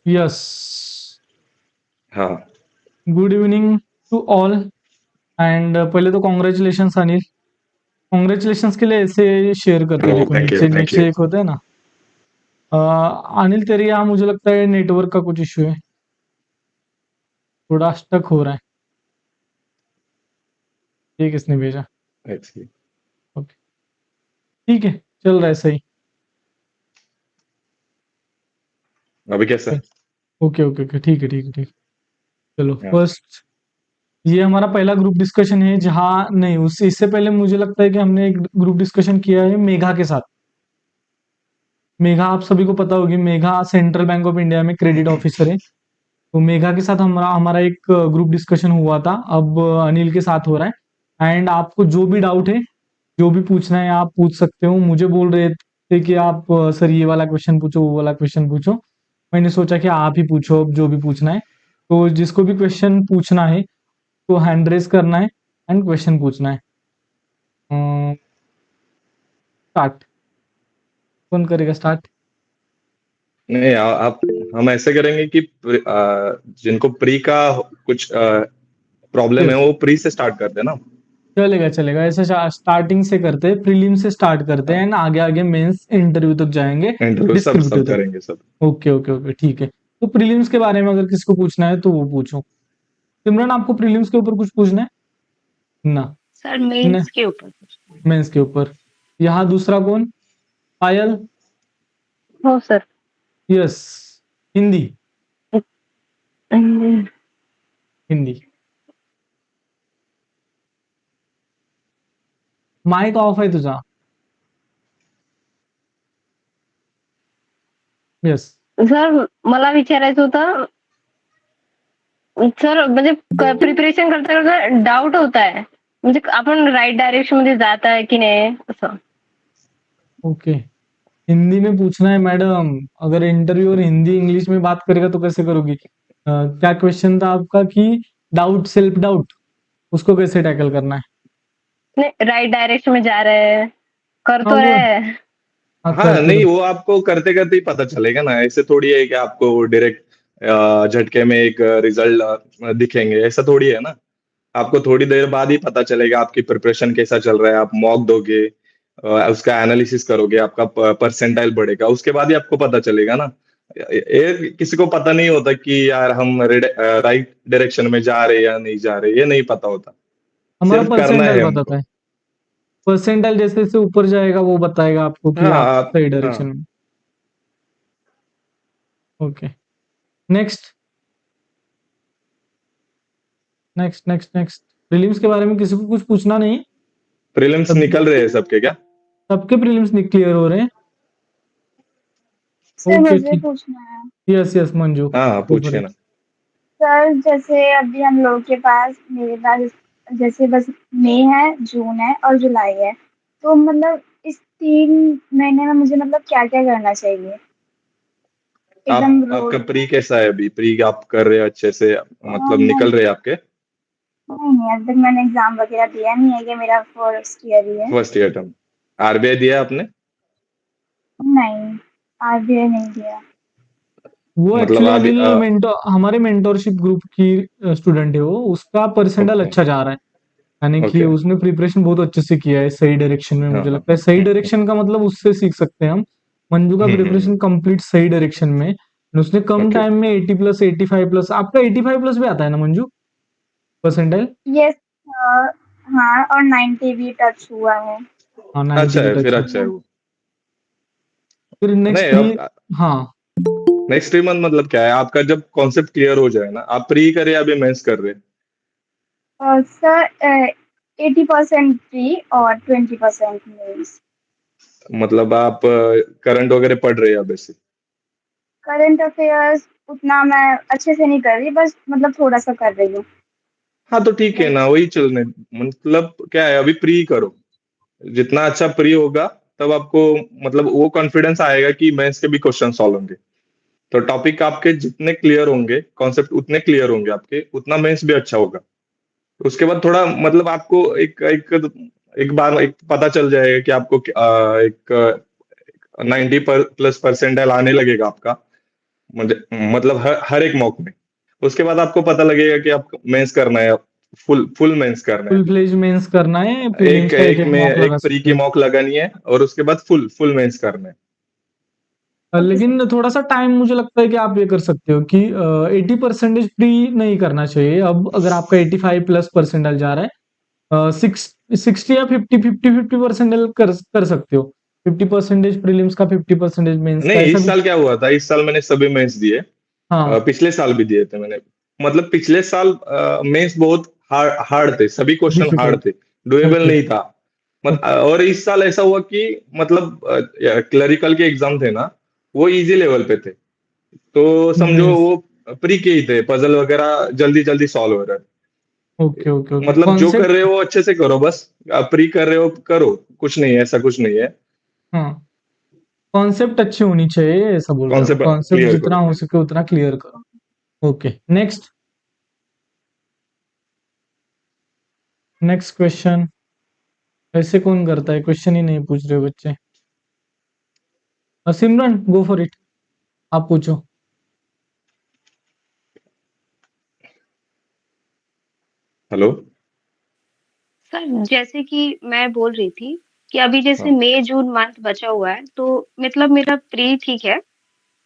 Yes, हाँ। Good evening to all and पहले तो कॉन्ग्रेचुलेशंस अनिल। कॉन्ग्रेचुलेशंस के लिए ऐसे शेयर करते ओह, देखो, थैंक यू, नीचे थैंक यू। नीचे एक होता है ना। अ, अनिल तेरे यहाँ मुझे लगता है नेटवर्क का कुछ इश्यू है, थोड़ा स्टक हो रहा है। ये किसने भेजा? अच्छी। ओके, ठीक है, चल रहा है सही। अभी कैसा है? ओके ओके ओके, ठीक है ठीक है ठीक है। चलो हाँ। फर्स्ट, ये हमारा पहला ग्रुप डिस्कशन है जहाँ नहीं, उससे इससे पहले मुझे लगता है कि हमने एक ग्रुप डिस्कशन किया है मेघा के साथ। मेघा आप सभी को पता होगी, Megha central bank of India में क्रेडिट ऑफिसर है। तो मेघा के साथ हमारा हमारा एक ग्रुप डिस्कशन हुआ था, अब अनिल के साथ हो रहा है। एंड आपको जो भी डाउट है, जो भी पूछना है आप पूछ सकते हो। मुझे बोल रहे थे कि आप सर ये वाला क्वेश्चन पूछो, वो वाला क्वेश्चन पूछो। मैंने सोचा कि आप ही पूछो अब जो भी पूछना है। तो जिसको भी क्वेश्चन पूछना है तो हैंड रेस करना है एंड क्वेश्चन पूछना है। स्टार्ट, कौन करेगा स्टार्ट? नहीं, आप हम ऐसे करेंगे कि जिनको प्री का कुछ प्रॉब्लम है यस, वो प्री से स्टार्ट कर देना। चलेगा चलेगा, ऐसे स्टार्टिंग से करते हैं, प्रीलिम से स्टार्ट करते हैं हाँ, एंड आगे आगे मेंस इंटरव्यू तक जाएंगे, इंटरव्यू सब डिस्क्रिप्टिव सब तक। करेंगे सब। ओके ओके ओके, ठीक है। तो प्रीलिम्स के बारे में अगर किसी को पूछना है तो वो पूछो। सिमरन, आपको प्रीलिम्स के ऊपर कुछ पूछना है? ना, सर न, मेंस के ऊपर पूछना है। मेंस के ऊपर। यहाँ दूसरा कौन? पायल? हो sir. Yes, Hindi. Hmm, Hindi. Mike off आहे तुझा? यस। सर मला विचारायचं होतं, सर म्हणजे प्रिपरेशन करता करता डाऊट होत आहे, म्हणजे आपण राईट डायरेक्शन मध्ये जात आहे की नाही असं. ओके, हिंदी में पूछना है मैडम। अगर इंटरव्यू और हिंदी इंग्लिश में बात करेगा तो कैसे करोगी? क्या क्वेश्चन था आपका कि डाउट, सेल्फ डाउट, उसको कैसे टैकल करना है? नहीं, राइट डायरेक्शन में जा रहे हैं, कर हाँ तो वो, रहे हैं। हाँ हाँ, करते नहीं, रहो। वो आपको करते करते ही पता चलेगा ना। ऐसे थोड़ी है कि आपको डायरेक्ट झटके में एक रिजल्ट दिखेंगे, ऐसा थोड़ी है ना। आपको थोड़ी देर बाद ही पता चलेगा आपकी प्रिपरेशन कैसा चल रहा है। आप मॉक दोगे, उसका एनालिसिस करोगे, आपका परसेंटाइल बढ़ेगा, उसके बाद ही आपको पता चलेगा ना। ये किसी को पता नहीं होता कि यार हम राइट डायरेक्शन में जा रहे हैं या नहीं जा रहे, ये नहीं पता होता। हमारा सिर्फ करना परसेंटाइल है बताता हमको। है, परसेंटाइल जैसे जैसे ऊपर जाएगा वो बताएगा आपको कि हाँ, आप आप सही हाँ। डायरेक्शन में। Okay, next next next next. Prelims के बारे में किसी को कुछ पूछना नहीं? प्रीलिम्स सब, निकल रहे हैं सबके क्या? सबके प्रीलिम्स क्लियर हो रहे हैं? सर ओके मुझे ठीक। पूछना है। यस यस मंजू, हाँ, हाँ, गो फॉर पूछिए इट। ना। सर जैसे अभी हम लोग के पास, मेरे पास जैसे बस मई है, जून है और जुलाई है, तो मतलब इस 3 महीने में मुझे मतलब क्या क्या करना चाहिए एकदम आपका रोड। प्री कैसा है? अभी प्री आप कर रहे हैं अच्छे से, मतलब नहीं निकल रहे हैं आपके? नहीं नहीं, अभी तक मैंने एग्जाम वगैरह दिया नहीं है, कि मेरा फर्स्ट ईयर ही है। फर्स्ट ईयर टर्म आरबीआई दिया आपने? नहीं, आरबीआई नहीं दिया। वो मतलब एक्चुअली अभी अनिल मेंटोर, हमारे मेंटोरशिप ग्रुप की स्टूडेंट है वो, उसका परसेंटाइल ओके, अच्छा जा रहा है। यानी कि ओके। उसने प्रिपरेशन बहुत अच्छे से किया है सही डायरेक्शन में। हाँ, मुझे हाँ, लगता है सही हम्म, डायरेक्शन का मतलब उससे सीख सकते हैं हम। मंजू का प्रिपरेशन कंप्लीट सही डायरेक्शन में, और उसने कम ओके। टाइम में 80 प्लस 85 प्लस, आपका 85 प्लस भी आता है ना मंजू परसेंटाइल? यस। हाँ, और 90 भी टच हुआ है। हाँ 90 अच्छा भी है, फिर टच है। अच्छा है वो। फिर नेक्स्ट नहीं, थ्री। अब हाँ, नेक्स्ट 3 मंथ मतलब क्या है आपका? जब कॉन्सेप्ट क्लियर हो जाए ना, आप प्री करे या अभी मेंस कर रहे हैं? सर 80% प्री और 20% मेंस। मतलब आप करंट वगैरह पढ़ रहे हैं अब ऐसे? करंट अफेयर्स उतना मैं अच्छे से नहीं कर रही, बस मतलब थोड़ा सा कर रही हूँ। हाँ, तो ठीक है लाइक ना, वही चलने। मतलब क्या है, अभी प्री करो। जितना अच्छा प्री होगा, तब आपको मतलब वो कॉन्फिडेंस आएगा कि मेंस के भी क्वेश्चन सॉल्व होंगे। तो टॉपिक आपके जितने क्लियर होंगे, कॉन्सेप्ट उतने क्लियर होंगे आपके, उतना मेंस भी अच्छा होगा। उसके बाद थोड़ा मतलब आपको एक एक एक बार एक पता चल जाएगा कि आपको एक 90 प्लस परसेंटाइल आने लगेगा आपका। मतलब हर एक मॉक में। उसके बाद आपको पता लगेगा कि आप मेंस करना है, फुल मेंस करना है। फुल फ्लेज मेंस करना है, एक प्रीलिम्स का एक एक एक में मॉक लगा एक प्री सकते की हो। मॉक लगानी है और उसके बाद फुल मेंस करना है। Okay sir. लेकिन थोड़ा सा टाइम मुझे लगता है कि आप ये कर सकते हो कि 80% प्री नहीं करना चाहिए। अब अगर आपका 85+ परसेंटाइल जा रहा है, 60 या 50 कर सकते हो। 50% प्रीलिम्स का, 50% मेंस का, नहीं, ऐसा इस भी। साल क्या हुआ था, इस साल मैंने सभी मेंस दिए। हाँ। पिछले साल भी दिए थे मैंने। मतलब पिछले साल मेंस बहुत हार्ड थे, सभी क्वेश्चन हार्ड डिफिकल्ट। थे, डुएबल ओके। नहीं था। ओके। और इस साल ऐसा हुआ कि मतलब क्लरिकल के एग्जाम थे ना, वो इजी लेवल पे थे। तो समझो मेंस। वो प्री के ही थे, पजल वगैरह जल्दी जल्दी सॉल्व हो रहा ओके, ओके, है। ओके। मतलब जो कर रहे कॉन्सेप्ट। हो वो अच्छे से करो, बस आप प्री कर रहे हो करो, कुछ नहीं है, ऐसा कुछ नहीं है। हाँ, कॉन्सेप्ट अच्छी होनी चाहिए, ऐसा बोल रहे हो। कॉन्सेप्ट कॉन्सेप्ट क्लियर जितना करो। हो सके उतना क्लियर करो। Okay, next. Next question. ऐसे कौन करता है, क्वेश्चन ही नहीं पूछ रहे बच्चे। सिमरन, गो फॉर इट। आप पूछो। हेलो। सर जैसे कि मैं बोल रही थी कि अभी जैसे हाँ मई जून मंथ बचा हुआ है, तो मतलब मेरा प्री ठीक है,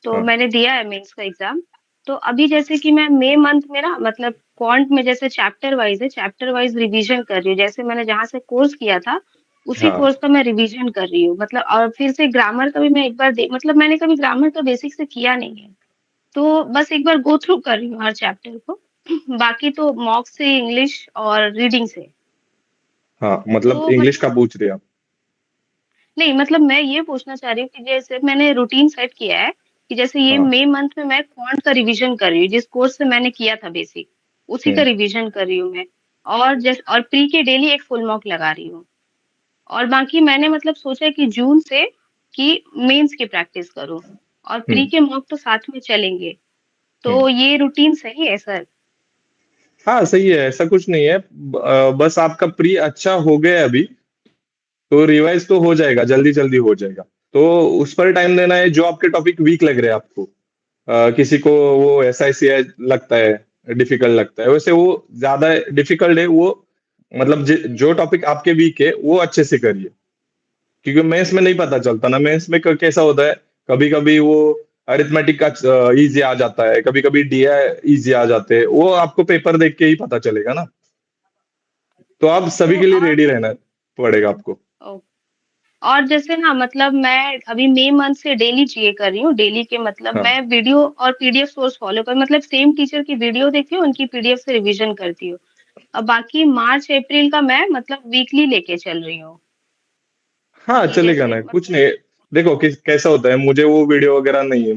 तो हाँ मैंने दिया है मेंस का एग्जाम। तो अभी जैसे कि मैं मई मंथ में ना मतलब क्वांट में जैसे चैप्टर वाइज है, चैप्टर वाइज रिवीजन कर रही हूँ। जैसे मैंने जहाँ से कोर्स किया था उसी हाँ। कोर्स का मैं रिवीजन कर रही हूँ। मतलब और फिर से ग्रामर का भी मैं एक बार मतलब मैंने कभी ग्रामर का बेसिक से किया नहीं है, तो बस एक बार गो थ्रू कर रही हूँ हर चैप्टर को। बाकी तो मॉक से, इंग्लिश और रीडिंग से। हाँ, मतलब तो इंग्लिश का मतलब पूछ रहे हैं आप? नहीं, मतलब मैं ये पूछना चाह रही हूँ कि जैसे मैंने रूटीन सेट किया है कि जैसे ये हाँ। मई मंथ में मैं क्वांट का रिवीजन कर रही हूँ, जिस कोर्स से मैंने किया था बेसिक, उसी का हम्म रिवीजन कर रही हूँ मैं। और जैसे और प्री के डेली एक फुल मॉक लगा रही हूँ। और बाकी मैंने मतलब सोचा कि जून से कि मेंस की प्रैक्टिस करूँ और प्री हम्म के मॉक तो साथ में चलेंगे। हम्म। तो ये रूटीन सही है सर? हाँ सही है, ऐसा कुछ नहीं है। बस आपका प्री अच्छा हो गया अभी, तो रिवाइज तो हो जाएगा, जल्दी जल्दी हो जाएगा। तो उस पर टाइम देना है जो आपके टॉपिक वीक लग रहे हैं आपको। किसी को वो SICI लगता है, डिफिकल्ट लगता है, वैसे वो ज्यादा डिफिकल्ट है वो। मतलब जो टॉपिक आपके वीक है वो अच्छे से करिए, क्योंकि मेंस में नहीं पता चलता ना। मेंस में कैसा होता है, कभी कभी वो अरिथमेटिक का इजी आ जाता है, कभी कभी DI इजी आ जाते हैं, वो आपको पेपर देख के ही पता चलेगा ना। तो आप सभी तो के लिए और रेडी रहना पड़ेगा आपको। और जैसे ना मतलब मैं अभी मई मंथ से डेली जीए कर रही हूँ। डेली के मतलब हाँ मैं वीडियो और पीडीएफ सोर्स फॉलो कर, मतलब सेम टीचर की वीडियो देखती हूँ, उनकी पीडीएफ से रिवीजन करती हूँ। अब बाकी मार्च अप्रैल का मैं मतलब वीकली लेके चल रही हूँ हाँ, कि चलेगा जैसे ना, कुछ मतलब नहीं। देखो कैसा होता है, मुझे वो वीडियो वगैरह नहीं है,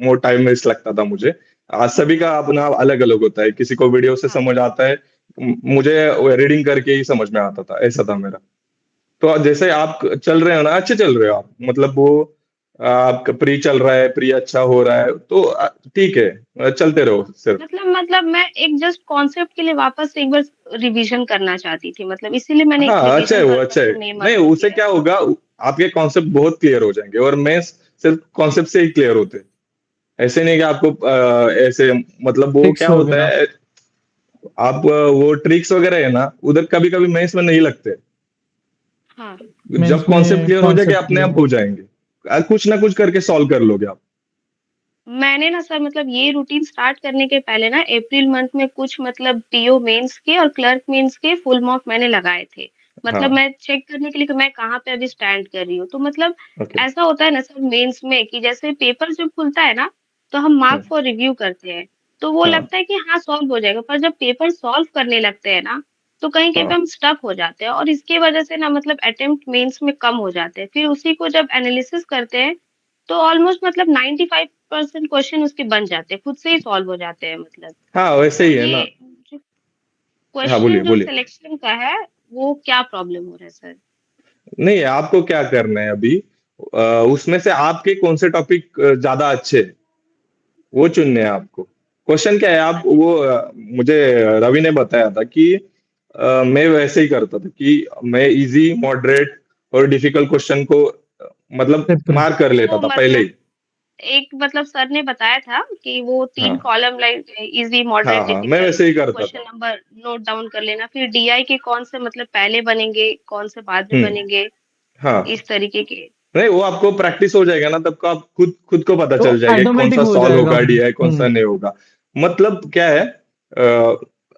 वो टाइम वेस्ट लगता था मुझे। आज सभी का अपना अलग अलग होता है, किसी को वीडियो से हाँ समझ आता है, मुझे रीडिंग करके ही समझ में आता था, ऐसा था मेरा। तो जैसे आप चल रहे हो ना, अच्छे चल रहे हो आप, मतलब वो आपका प्री चल रहा है, प्री अच्छा हो रहा है, तो ठीक है, चलते रहो सिर्फ। मतलब मैं एक जस्ट कॉन्सेप्ट के लिए वापस से एक बार रिवीजन करना चाहती थी, मतलब इसीलिए मैंने एक हाँ अच्छा है रिवीजन वो, अच्छा पर्पज है। से मई नहीं, मंथ में उससे किया है। क्या होगा, आपके कॉन्सेप्ट बहुत क्लियर हो जाएंगे, और मैं सिर्फ कॉन्सेप्ट से ही क्लियर होते हैं। ऐसे नहीं कि आपको ऐसे, मतलब वो फिक्स क्या होता वगैरह। है, आप वो ट्रिक्स वगैरह है ना, उधर कभी कभी मैथ्स में नहीं लगते। हाँ, जब मेंस कॉन्सेप्ट में क्लियर हो जाएगा कॉन्सेप्ट अपने क्लियर आप हो। हो जाएंगे। कुछ ना कुछ करके सॉल्व कर लोगे आप। मैंने ना सर मतलब ये रूटीन स्टार्ट करने के पहले ना अप्रैल मंथ में कुछ मतलब पीओ मेंस के और क्लर्क मेंस के फुल मॉक मैंने लगाए थे। मतलब हाँ मैं चेक करने के लिए कि मैं कहाँ पे अभी स्टैंड कर रही हूँ। तो मतलब ओके। ऐसा होता है ना सर मेंस में कि जैसे पेपर जब खुलता है ना, तो हम मार्क फॉर रिव्यू करते हैं। तो वो हाँ लगता है कि हाँ सॉल्व हो जाएगा, पर जब पेपर सॉल्व करने लगते हैं ना, तो कहीं कहीं पे हाँ हम स्टक हो जाते हैं और इसकी वजह से ना मतलब अटेम्प्ट मेंस में कम हो जाते हैं। फिर उसी को जब एनालिसिस करते हैं तो ऑलमोस्ट मतलब 95% क्वेश्चन उसके बन जाते हैं, खुद से ही सॉल्व हो जाते हैं मतलब। हाँ, वैसे तो ही है ये ना। जो हाँ बोलिए क्वेश्चन जो बोलिए। सिलेक्शन का है, वो क्या प्रॉब्लम हो रहा है सर? नहीं, आपको क्या करना है अभी, उसमें से आपके कौन से टॉपिक ज्यादा अच्छे हैं, वो चुनने हैं आपको। क्वेश्चन क्या है, आप वो मुझे रवि ने बताया था कि मैं वैसे ही करता था कि मैं इजी, मॉडरेट और डिफिकल्ट क्वेश्चन को मतलब पेपर। मार्क कर लेता वो था पहले मतलब ही। एक मतलब सर ने बताया था कि वो 3 हाँ कॉलम लाइक इजी, हाँ मॉडरेट, हाँ मैं डिफिकल्ट, वैसे ही करता क्वेश्चन था। नंबर नोट डाउन कर लेना, फिर डीआई के कौन से मतलब पहले बनेंगे, कौन से बाद में हम्म। बनेंगे, हाँ इस तरीके के। नहीं, वो आपको प्रैक्टिस हो जाएगा ना, तब का आप खुद खुद को पता तो चल जाएगा कि कौन ऑटोमेटिक सा हो सॉल्व जाएगा। होगा डीआई, कौन सा नहीं होगा। मतलब क्या है,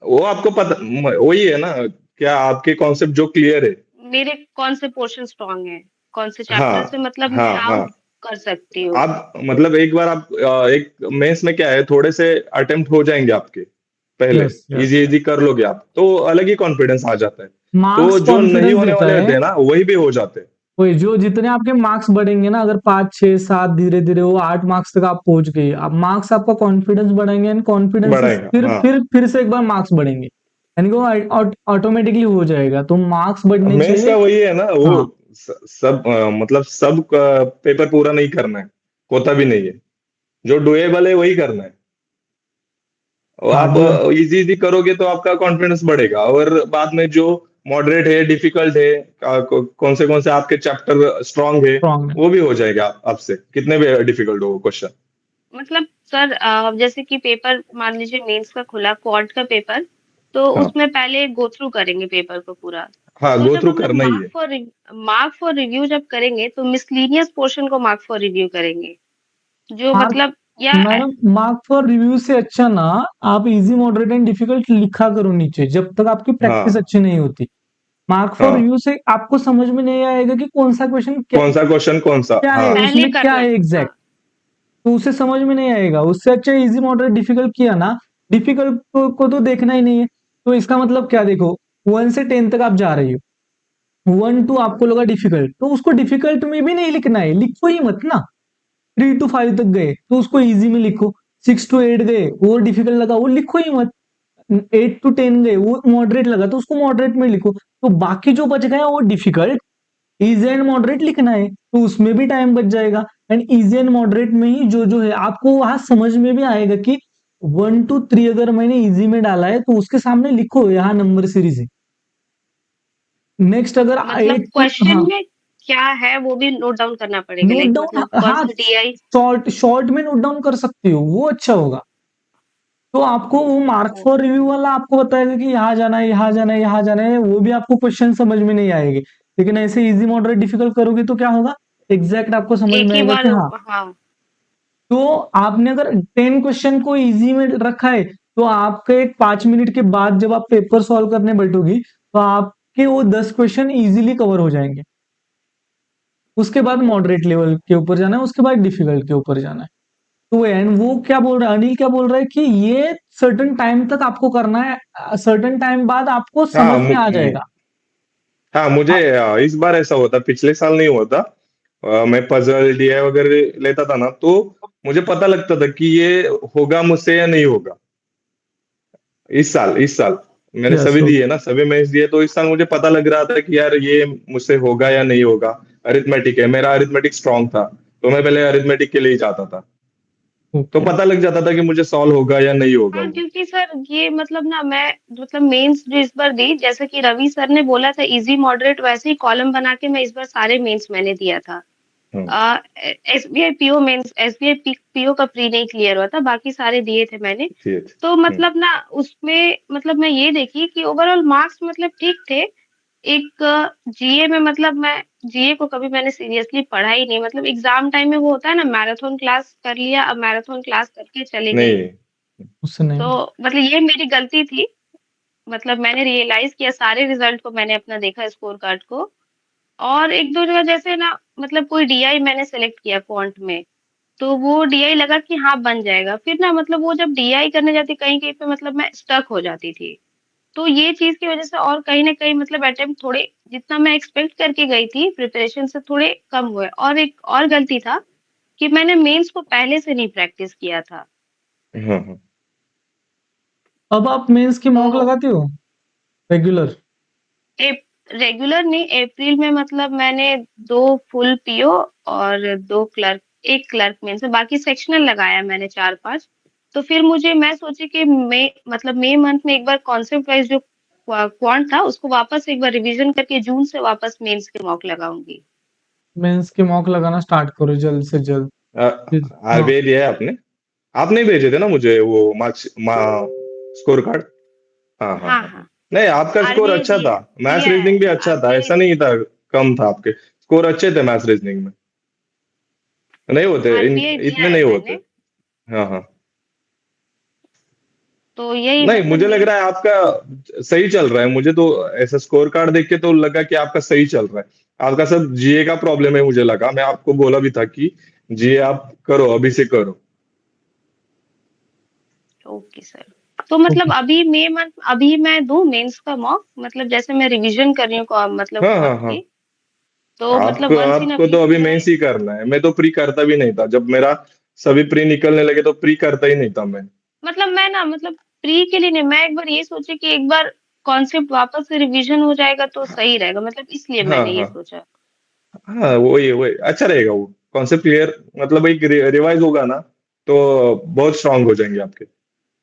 वो आपको पता, वही है ना, क्या आपके कॉन्सेप्ट जो क्लियर है। मेरे कौन से पोर्शन स्ट्रांग है, कौन से चैप्टर से हाँ मतलब मैं हाँ हाँ। आउट कर सकती हूँ। आप मतलब एक बार आप एक मेंस में क्या है, थोड़े से अटेम्प्ट हो जाएंगे आपके पहले, yes yes easy yes. Easy कर लोगे आप तो अलग ही कॉन्फिडेंस आ जाता है। तो मार्क्स जो नहीं कॉन्फिडेंस होने देता वाले है। होते हैं ना, वही भी हो जाते हैं। वही जो जितने आपके मार्क्स बढ़ेंगे ना, अगर 5 6 7 धीरे धीरे वो 8 मार्क्स तक आप पहुंच गए, अब मार्क्स आपका कॉन्फिडेंस बढ़ेंगे एंड कॉन्फिडेंस से बढ़ाएगा फिर हाँ। फिर फिर से एक बार मार्क्स बढ़ेंगे, यानी कि वो ऑटोमेटिकली हो जाएगा, तो मार्क्स बढ़ने मेंस चाहिए। का वही है ना, वो हाँ सब मतलब सब पेपर पूरा नहीं करना है, होता भी नहीं है। जो डुएबल है वही करना है। और हाँ आप डू इजी इजी करोगे तो आपका कॉन्फिडेंस बढ़ेगा, और बाद में जो मॉडरेट है, डिफिकल्ट है, कौन से आपके चैप्टर स्ट्रांग है, स्ट्रॉन्ग है। वो भी हो जाएगा आपसे, कितने भी डिफिकल्ट हो क्वेश्चन। मतलब सर जैसे कि पेपर मान लीजिए मेंस का खुला, क्वांट का पेपर, तो हाँ उसमें पहले गो थ्रू करेंगे पेपर को पूरा। हाँ, तो गो जब थ्रू हम लोग करना ही है। मार्क फॉर रिव्यू जब करेंगे तो मिसलीनियस पोर्शन को मार्क फॉर रिव्यू करेंगे, जो हाँ मतलब या मैडम, मार्क फॉर रिव्यू से अच्छा ना आप इजी मॉडरेट एंड डिफिकल्ट लिखा करो नीचे, जब तक आपकी प्रैक्टिस हाँ अच्छी नहीं होती। मार्क फॉर हाँ, रिव्यू से आपको समझ में नहीं आएगा कि कौन सा क्वेश्चन क्या कौन सा क्वेश्चन कौन सा, क्या है, हाँ पहले उसमें क्या करना है है। एग्जैक्ट, हाँ, तो उसे समझ में नहीं आएगा। उससे अच्छा इजी मॉडरेट डिफिकल्ट किया ना, डिफिकल्ट को तो देखना ही नहीं है। तो इसका मतलब क्या, देखो 1 से 10 तक आप जा रही हो, 1 2 आपको लगा डिफिकल्ट, तो उसको डिफिकल्ट में भी नहीं लिखना है, लिखो ही मत ना। 3 to 5 तक गए तो उसको इजी में लिखो, 6 to 8 गए वो डिफिकल्ट लगा वो लिखो ही मत, 8 to 10 गए वो मॉडरेट लगा तो उसको मॉडरेट में लिखो, तो बाकी जो बच गया वो डिफिकल्ट, इजी एंड मॉडरेट लिखना है, तो उसमें भी टाइम बच जाएगा। एंड इजी एंड मॉडरेट में ही जो जो है आपको वहां समझ में भी आएगा कि 1 to 3 अगर मैंने इजी में डाला है तो उसके सामने लिखो यहाँ नंबर सीरीज है। नेक्स्ट अगर मतलब 8 to, क्वेश्चन हाँ में क्या है वो भी नोट डाउन करना पड़ेगा, नोट लाइक डाउन, मतलब कौन हाँ सा डीआई। शॉर्ट शॉर्ट में नोट डाउन कर सकती हो, वो अच्छा होगा। तो आपको वो मार्क फॉर रिव्यू वाला आपको बताएगा कि यहाँ जाना है, यहाँ जाना है, यहाँ जाना है, वो भी आपको क्वेश्चन समझ में नहीं आएंगे। लेकिन ऐसे इजी मॉडरेट डिफिकल्ट करोगे तो क्या होगा, एग्जैक्ट आपको समझ एक में ही आएगा बार। कि हाँ। हाँ, तो आपने अगर 10 क्वेश्चन को इजी में रखा है, तो आपके एक 5 मिनट के बाद जब आप पेपर सॉल्व करने बैठोगी तो आपके वो 10 क्वेश्चन इजीली कवर हो जाएंगे। उसके बाद मॉडरेट लेवल के ऊपर जाना है, उसके बाद डिफिकल्ट के ऊपर जाना है। तो एंड वो क्या बोल रहा है, अनिल क्या बोल रहा है कि ये सर्टेन टाइम तक आपको करना है, सर्टेन टाइम बाद आपको हाँ समझ में आ जाएगा। हाँ, मुझे आप इस बार ऐसा होता, पिछले साल नहीं हुआ था। मैं पजल डीआई वगैरह लेता था ना, तो मुझे पता लगता था कि ये होगा मुझसे या नहीं होगा। इस साल मैंने यस सभी दिए ना, सभी मैच दिए, तो इस साल मुझे पता लग रहा था कि यार ये मुझसे होगा या नहीं होगा। अरिथमेटिक है, मेरा अरिथमेटिक स्ट्रांग था, तो मैं पहले अरिथमेटिक के लिए ही जाता था। तो ओके। पता लग जाता था कि मुझे सॉल्व होगा या नहीं होगा हाँ, वो। क्योंकि सर ये मतलब ना मैं मतलब मेंस जो इस बार दी, जैसे कि रवि सर ने बोला था इजी मॉडरेट, वैसे ही कॉलम बना के मैं इस बार सारे मेंस मैंने दिया था। हाँ SBI PO mains, SBI PO का प्री नहीं क्लियर हुआ था, बाकी सारे दिए थे मैंने। ठीक। तो मतलब ना उसमें मतलब मैं ये देखी कि ओवरऑल मार्क्स मतलब ठीक थे। एक जीए में मतलब मैं जीए को कभी मैंने सीरियसली पढ़ा ही नहीं, मतलब एग्जाम टाइम में वो होता है ना, मैराथन क्लास कर लिया, अब मैराथन क्लास करके चले गए। नहीं। उससे नहीं। तो मतलब ये मेरी गलती थी। मतलब मैंने रियलाइज किया, सारे रिजल्ट को मैंने अपना देखा, स्कोर कार्ड को, और एक दो जगह जैसे ना मतलब कोई डीआई मैंने सेलेक्ट किया क्वांट में, तो वो डीआई लगा कि हाँ बन जाएगा, फिर ना मतलब वो जब डीआई करने जाती कहीं कहीं पे मतलब मैं स्टक हो जाती थी। तो ये चीज की वजह से और कहीं ना कहीं मतलब अटेम्प्ट थोड़े जितना मैं एक्सपेक्ट करके गई थी प्रिपरेशन से थोड़े कम हुए, और एक और गलती था कि मैंने मेंस को पहले से नहीं प्रैक्टिस किया था। हाँ हाँ अब आप मेंस की तो मॉक लगाते हो रेगुलर? रेगुलर नहीं, अप्रैल में मतलब मैंने 2 फुल पीओ और 2 क्लर्क, 1 क्लर्क में से, बाकी सेक्शनल लगाया मैंने 4-5। तो फिर मुझे मैं सोची कि मई मतलब मई मंथ में एक बार कॉन्सेप्ट वाइज जो क्वांट था उसको वापस एक बार रिवीजन करके जून से वापस मेंस के मॉक लगाऊंगी। मेंस की मॉक लगाना स्टार्ट करो जल्द से जल्द। हाँ आरबीआई दिया है आपने? आपने ही भेजे थे ना मुझे वो मार्क्स स्कोर कार्ड? हाँ हाँ हाँ हाँ। हाँ नहीं, आपका स्कोर आरबीआई अच्छा था, मैथ्स दिया है रीजनिंग भी अच्छा था, आरबीआई। ऐसा नहीं था कम था, आपके स्कोर अच्छे थे मैथ्स रीजनिंग में। नहीं होते आरबीआई दिया इतने है नहीं होते। मैंने, हाँ हाँ। तो यही नहीं, मतलब मुझे लग मेन। रहा है आपका सही चल रहा है, मुझे तो ऐसा स्कोर कार्ड देख के तो लगा कि आपका सही चल रहा है। आपका सब जीए का प्रॉब्लम है, मुझे लगा, मैं आपको बोला भी था कि जीए आप करो, अभी से करो। Okay sir. तो मतलब ओके। अभी मैं दूं मेंस का मॉक, मतलब जैसे मैं रिवीजन कर रही हूँ मतलब हाँ हाँ कॉप हाँ। की, तो मतलब आपको वंस इन अ आपको तो वीक अभी मैं। मेंस ही करना है, मैं तो प्री करता भी नहीं था, जब मेरा सभी प्री निकलने लगे तो प्री करता ही नहीं था मैं। मतलब मैं ना मतलब प्री के लिए नहीं, मैं एक बार ये सोची कि एक बार कॉन्सेप्ट वापस से रिवीजन हो जाएगा तो सही रहेगा, मतलब इसलिए हाँ मैंने ये हाँ सोचा। हाँ, वही वही अच्छा रहेगा वो कॉन्सेप्ट क्लियर, मतलब एक रिवाइज होगा ना तो बहुत स्ट्रांग हो जाएंगे आपके।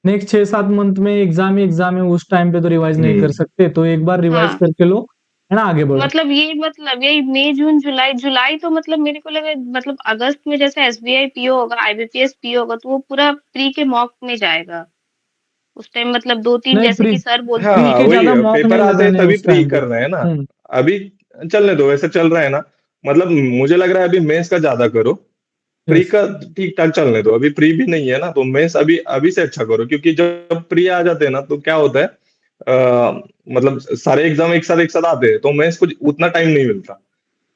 नेक्स्ट 6-7 मंथ में एग्जाम ही एग्जाम है, उस टाइम पे तो रिवाइज नहीं कर हम्म। सकते, तो एक बार रिवाइज हाँ करके लो, है ना, आगे बढ़ो। मतलब ये मतलब यही मई जून जुलाई, जुलाई तो मतलब मेरे को लगा मतलब अगस्त में जैसे एसबीआई पीओ होगा, आईबीपीएस पीओ होगा, तो वो पूरा प्री के मॉक में जाएगा उस टाइम, मतलब दो तीन नहीं, जैसे प्री कि सर हाँ बोलते प्री थे। हाँ, के वही ज्यादा मॉक पेपर नहीं आते हैं लगाने तभी उस प्री टाइम पे। करना है ना। अभी चलने दो, वैसे चल रहा है ना, मतलब मुझे लग रहा है अभी मेंस का ज्यादा करो, प्री यस। का ठीक ठाक चलने दो, अभी प्री भी नहीं है ना, तो मेंस अभी अभी से अच्छा करो, क्योंकि जब प्री आ जाते हैं ना तो क्या होता है, मतलब सारे एग्जाम एक साथ आते हैं, तो मेंस को उतना टाइम नहीं मिलता,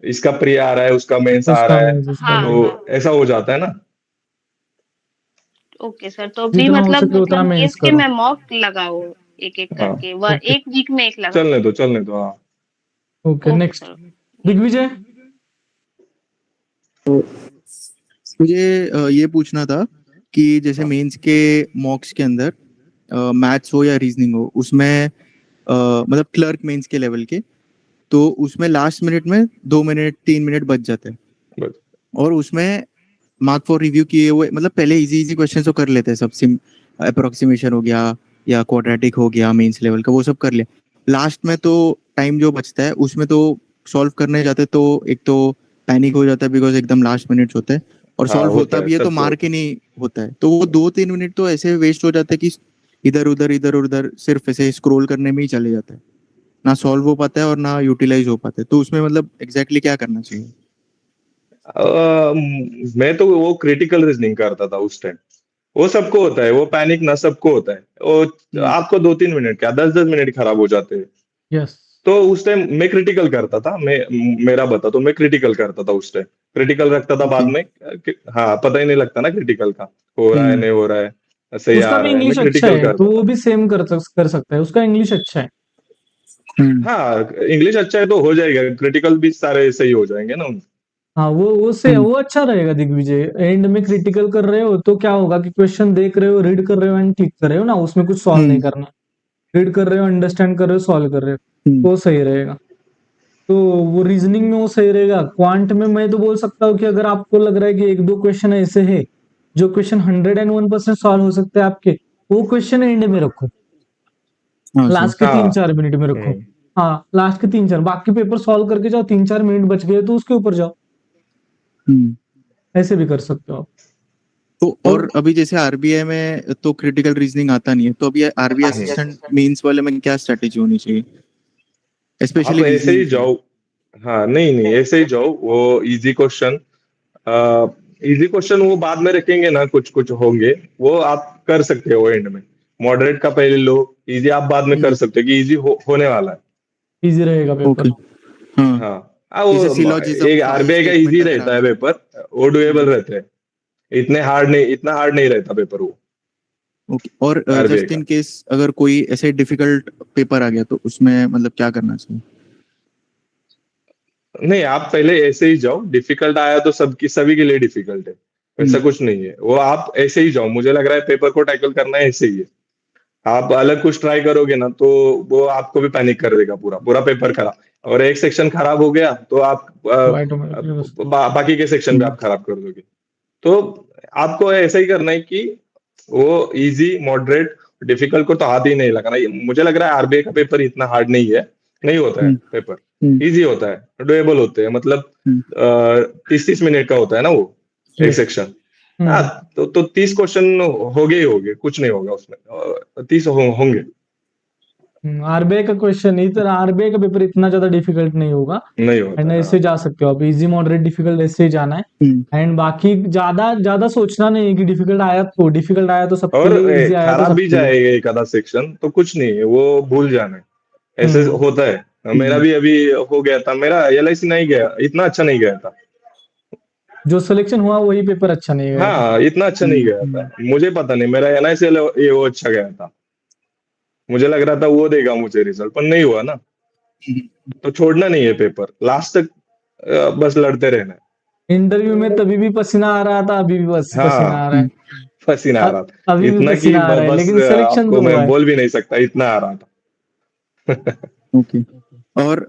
इसका प्री आ रहा है, उसका मेंस आ उसका रहा है, मेंस, उसका हाँ मेंस, हाँ तो ऐसा हो जाता है ना। ओके सर, तो भी जितना हो मतलब सके उतना मेंस मेंस के करो। मैं मॉक लगाओ एक एक हाँ, करके, वह ओके। एक वीक में एक लगाओ। चलने दो हाँ। Okay, okay next. Sir. Digvijay. तो मुझे ये पूछना था कि जैसे हाँ मेंस के मॉक्स के अंदर मैथ्स हो या रीजनिंग हो, उसमें मतलब क्लर्क मेंस के लेवल के, तो उसमें लास्ट मिनट में 2 मिनट 3 मिनट बच जाते हैं, बस। और उसमें मार्क फॉर रिव्यू किए हुए, मतलब पहले इजी इजी क्वेश्चन तो कर लेते हैं सब, सिम अप्रोक्सीमेशन हो गया या क्वाड्रेटिक हो गया मेंस लेवल का, वो सब कर लिया। लास्ट में तो टाइम जो बचता है उसमें तो सॉल्व करने जाते तो एक तो पैनिक हो जाता है, बिकॉज एकदम लास्ट मिनट्स होते हैं, और हाँ, सॉल्व होता होता है, भी है तो सबको मार्क होता ही नहीं होता है, तो वो 2-3 मिनट तो ऐसे वेस्ट हो जाते हैं कि इधर उधर सिर्फ ऐसे स्क्रॉल करने में ही चले जाते हैं, ना सॉल्व हो पाता है और ना यूटिलाइज हो पाता है, तो उसमें मतलब एग्जैक्टली क्या करना चाहिए? मैं तो वो क्रिटिकल रीजनिंग करता था उस टाइम, वो सबको होता है, वो पैनिक ना सबको होता है, वो हम्म। आपको 2-3 मिनट क्या 10-10 मिनट खराब हो जाते हैं। यस। तो उस टाइम मैं क्रिटिकल करता था, मैं मेरा बता तो मैं क्रिटिकल करता था उस टाइम, क्रिटिकल रखता था बाद ओके। में हाँ, पता ही नहीं लगता ना क्रिटिकल का, हो रहा है हम्म। नहीं हो रहा है, सही उसका आ भी रहा है, मैं इंग्लिश अच्छा क्रिटिकल है, तो करता वो था। भी सेम कर सकता है, उसका इंग्लिश अच्छा है। हम्म। हाँ, इंग्लिश अच्छा है तो हो जाएगा, क्रिटिकल भी सारे सही हो जाएंगे ना। हाँ, हम्म। वो अच्छा रहेगा दिग्विजय। एंड में क्रिटिकल कर रहे हो तो क्या होगा कि क्वेश्चन देख रहे हो, रीड कर रहे हो एंड ठीक कर रहे हो ना, उसमें कुछ सॉल्व नहीं हम्म। करना। रीड कर रहे हो, अंडरस्टैंड कर रहे हो, सॉल्व कर रहे हो, हम्म। तो वो सही रहेगा। तो वो रीजनिंग में वो सही रहेगा। क्वांट में मैं तो बोल सकता हूँ कि अगर आपको लग रहा है कि एक दो क्वेश्चन ऐसे है जो क्वेश्चन 101% सॉल्व हो सकते हैं आपके, वो क्वेश्चन एंड में रखो, हाँ सर। लास्ट के तीन हाँ। चार मिनट में रखो। हम्म। हाँ, लास्ट के 3-4, बाकी पेपर सॉल्व करके जाओ, 3-4 मिनट बच गए तो उसके ऊपर जाओ, हम्म। ऐसे भी कर सकते हो आप। तो और और अभी जैसे आरबीआई में तो क्रिटिकल रीजनिंग आता नहीं है, तो अभी आरबीआई हम्म। असिस्टेंट मेंस वाले में क्या स्ट्रेटेजी होनी चाहिए, आप स्पेशली ऐसे ही रीजनिंग के? जाओ, हाँ, नहीं नहीं, ऐसे ही जाओ, वो इजी क्वेश्चन, इजी क्वेश्चन वो बाद में रखेंगे ना, कुछ कुछ होंगे, वो आप कर सकते हो एंड में, मॉडरेट का पहले लो, इजी आप बाद में कर हम्म। सकते हो कि इजी होने वाला है। इजी रहेगा ओके। पेपर। हाँ, हाँ जैसे वो एक सिलोजिज्म आई आरबीआई का स्टेटमेंट इजी अगर आ रहता है गया। पेपर, वो डुएबल हम्म। रहते हैं, इतना हार्ड नहीं रहता पेपर वो, ओके। और आरबीआई जस्ट का। इन केस अगर कोई ऐसे डिफिकल्ट पेपर आ गया तो उसमें मतलब क्या करना चाहिए? नहीं, आप पहले ऐसे ही जाओ, डिफिकल्ट आया तो सभी के लिए डिफिकल्ट है, हम्म। ऐसा कुछ नहीं है, वो आप ऐसे ही जाओ, मुझे लग रहा है पेपर को टैकल करना है ऐसे ही है। आप अलग कुछ ट्राई करोगे ना तो वो आपको भी पैनिक कर देगा, पूरा पूरा पेपर खराब, और एक सेक्शन खराब हो गया तो आप तो ऑटोमेटिकली बस। बाकी के सेक्शन भी हम्म। आप खराब कर दोगे। तो आपको ऐसा ही करना है कि वो इजी मॉडरेट, डिफिकल्ट को तो हाथ ही नहीं लगाना, मुझे लग रहा है आरबीआई का पेपर इतना हार्ड नहीं है, नहीं होता है हम्म। पेपर, हम्म। इजी होता है, डुएबल होते हैं, मतलब हम्म। 30-30 मिनट का होता है ना वो, एक यस। सेक्शन। हाँ, तो 30 क्वेश्चन हो गए, कुछ नहीं होगा उसमें, 30 होंगे। आरबीआई का क्वेश्चन आरबीआई का पेपर इतना ज्यादा डिफिकल्ट नहीं होगा नहीं एंड होता, ऐसे हाँ। जा सकते हो आप, इजी मॉडरेट डिफिकल्ट ऐसे ही जाना है एंड बाकी ज्यादा ज्यादा सोचना नहीं है कि डिफिकल्ट आया तो सबके और लिए, इजी आया तो खराब भी सबके लिए। जाएगा एक आधा सेक्शन तो कुछ नहीं है, वो भूल जाना है, ऐसे होता है। मेरा भी अभी हो गया था, मेरा एलआईसी नहीं गया, इतना अच्छा नहीं गया था। जो सिलेक्शन हुआ वही पेपर अच्छा नहीं गया था। हाँ, इतना अच्छा नहीं गया था, मुझे पता नहीं, मेरा एनआईसी ये वो अच्छा गया था, मुझे लग रहा था वो देगा मुझे रिजल्ट, पर नहीं हुआ ना। तो छोड़ना नहीं है पेपर, लास्ट तक बस लड़ते रहना है। इंटरव्यू में तभी भी पसीना आ रहा था, अभी भी बस पसीना हाँ, आ रहा है। पसीना आ रहा था, अभी भी इतना कि पसीना आ रहा है, बस लेकिन सिलेक्शन आपको तो हुआ मैं है। बोल भी नहीं सकता, इतना आ रहा था। ओके। और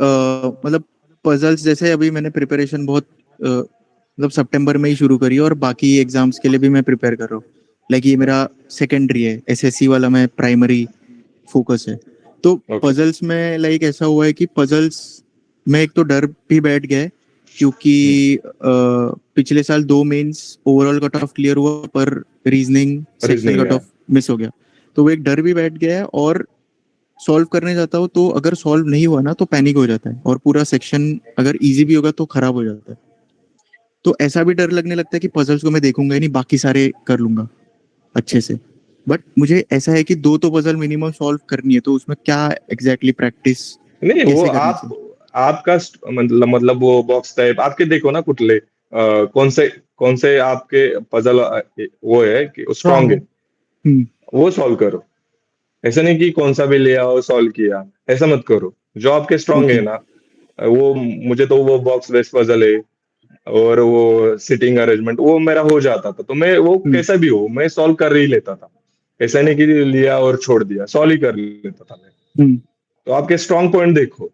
मतलब पजल्स जैसे अभी मैंने प्रिपरेशन बहुत मतलब सितंबर में ही शुरू करी है और बाकी एग्जाम्स के लिए भी मैं प्रिपेयर कर रहा हूँ। लाइक ये मेरा सेकेंडरी है, एसएससी वाला मैं प्राइमरी फोकस है। तो ओके। पजल्स में लाइक ऐसा हुआ है कि पजल्स में एक तो डर भी बैठ गया है क्योंकि पिछले साल 2 mains overall cut off clear हुआ पर reasoning sectional reasoning cut off miss हो गया, तो वो एक डर भी बैठ गया है। और सॉल्व करने जाता हो तो अगर सॉल्व नहीं हुआ ना तो पैनिक हो जाता है और पूरा सेक्शन अगर इजी भी होगा तो खराब हो जाता है। तो ऐसा भी डर लगने लगता है कि पजल्स को मैं देखूंगा ही नहीं, बाकी सारे कर लूंगा अच्छे से। बट मुझे ऐसा है कि 2 तो पजल मिनिमम सॉल्व करनी है, तो उसमें क्या एग्जैक्टली प्रैक्टिस नहीं, वो कैसे करनी आप चाहिए? आपका मतलब वो बॉक्स टाइप आपके देखो ना कुटले, कौन से आपके पजल वो है कि स्ट्रांग स्ट्रांग है, है। वो सॉल्व करो। ऐसा नहीं कि कौन सा भी लिया और सॉल्व किया, ऐसा मत करो। जो आपके स्ट्रांग ओके। है ना, वो मुझे तो वो बॉक्स बेस्ड पजल है और वो सिटिंग अरेंजमेंट वो मेरा हो जाता था, तो मैं वो कैसा भी हो मैं सॉल्व कर ही लेता था। ऐसा नहीं कि लिया और छोड़ दिया, सॉल्व ही कर लेता था मैं। तो आपके स्ट्रांग पॉइंट देखो,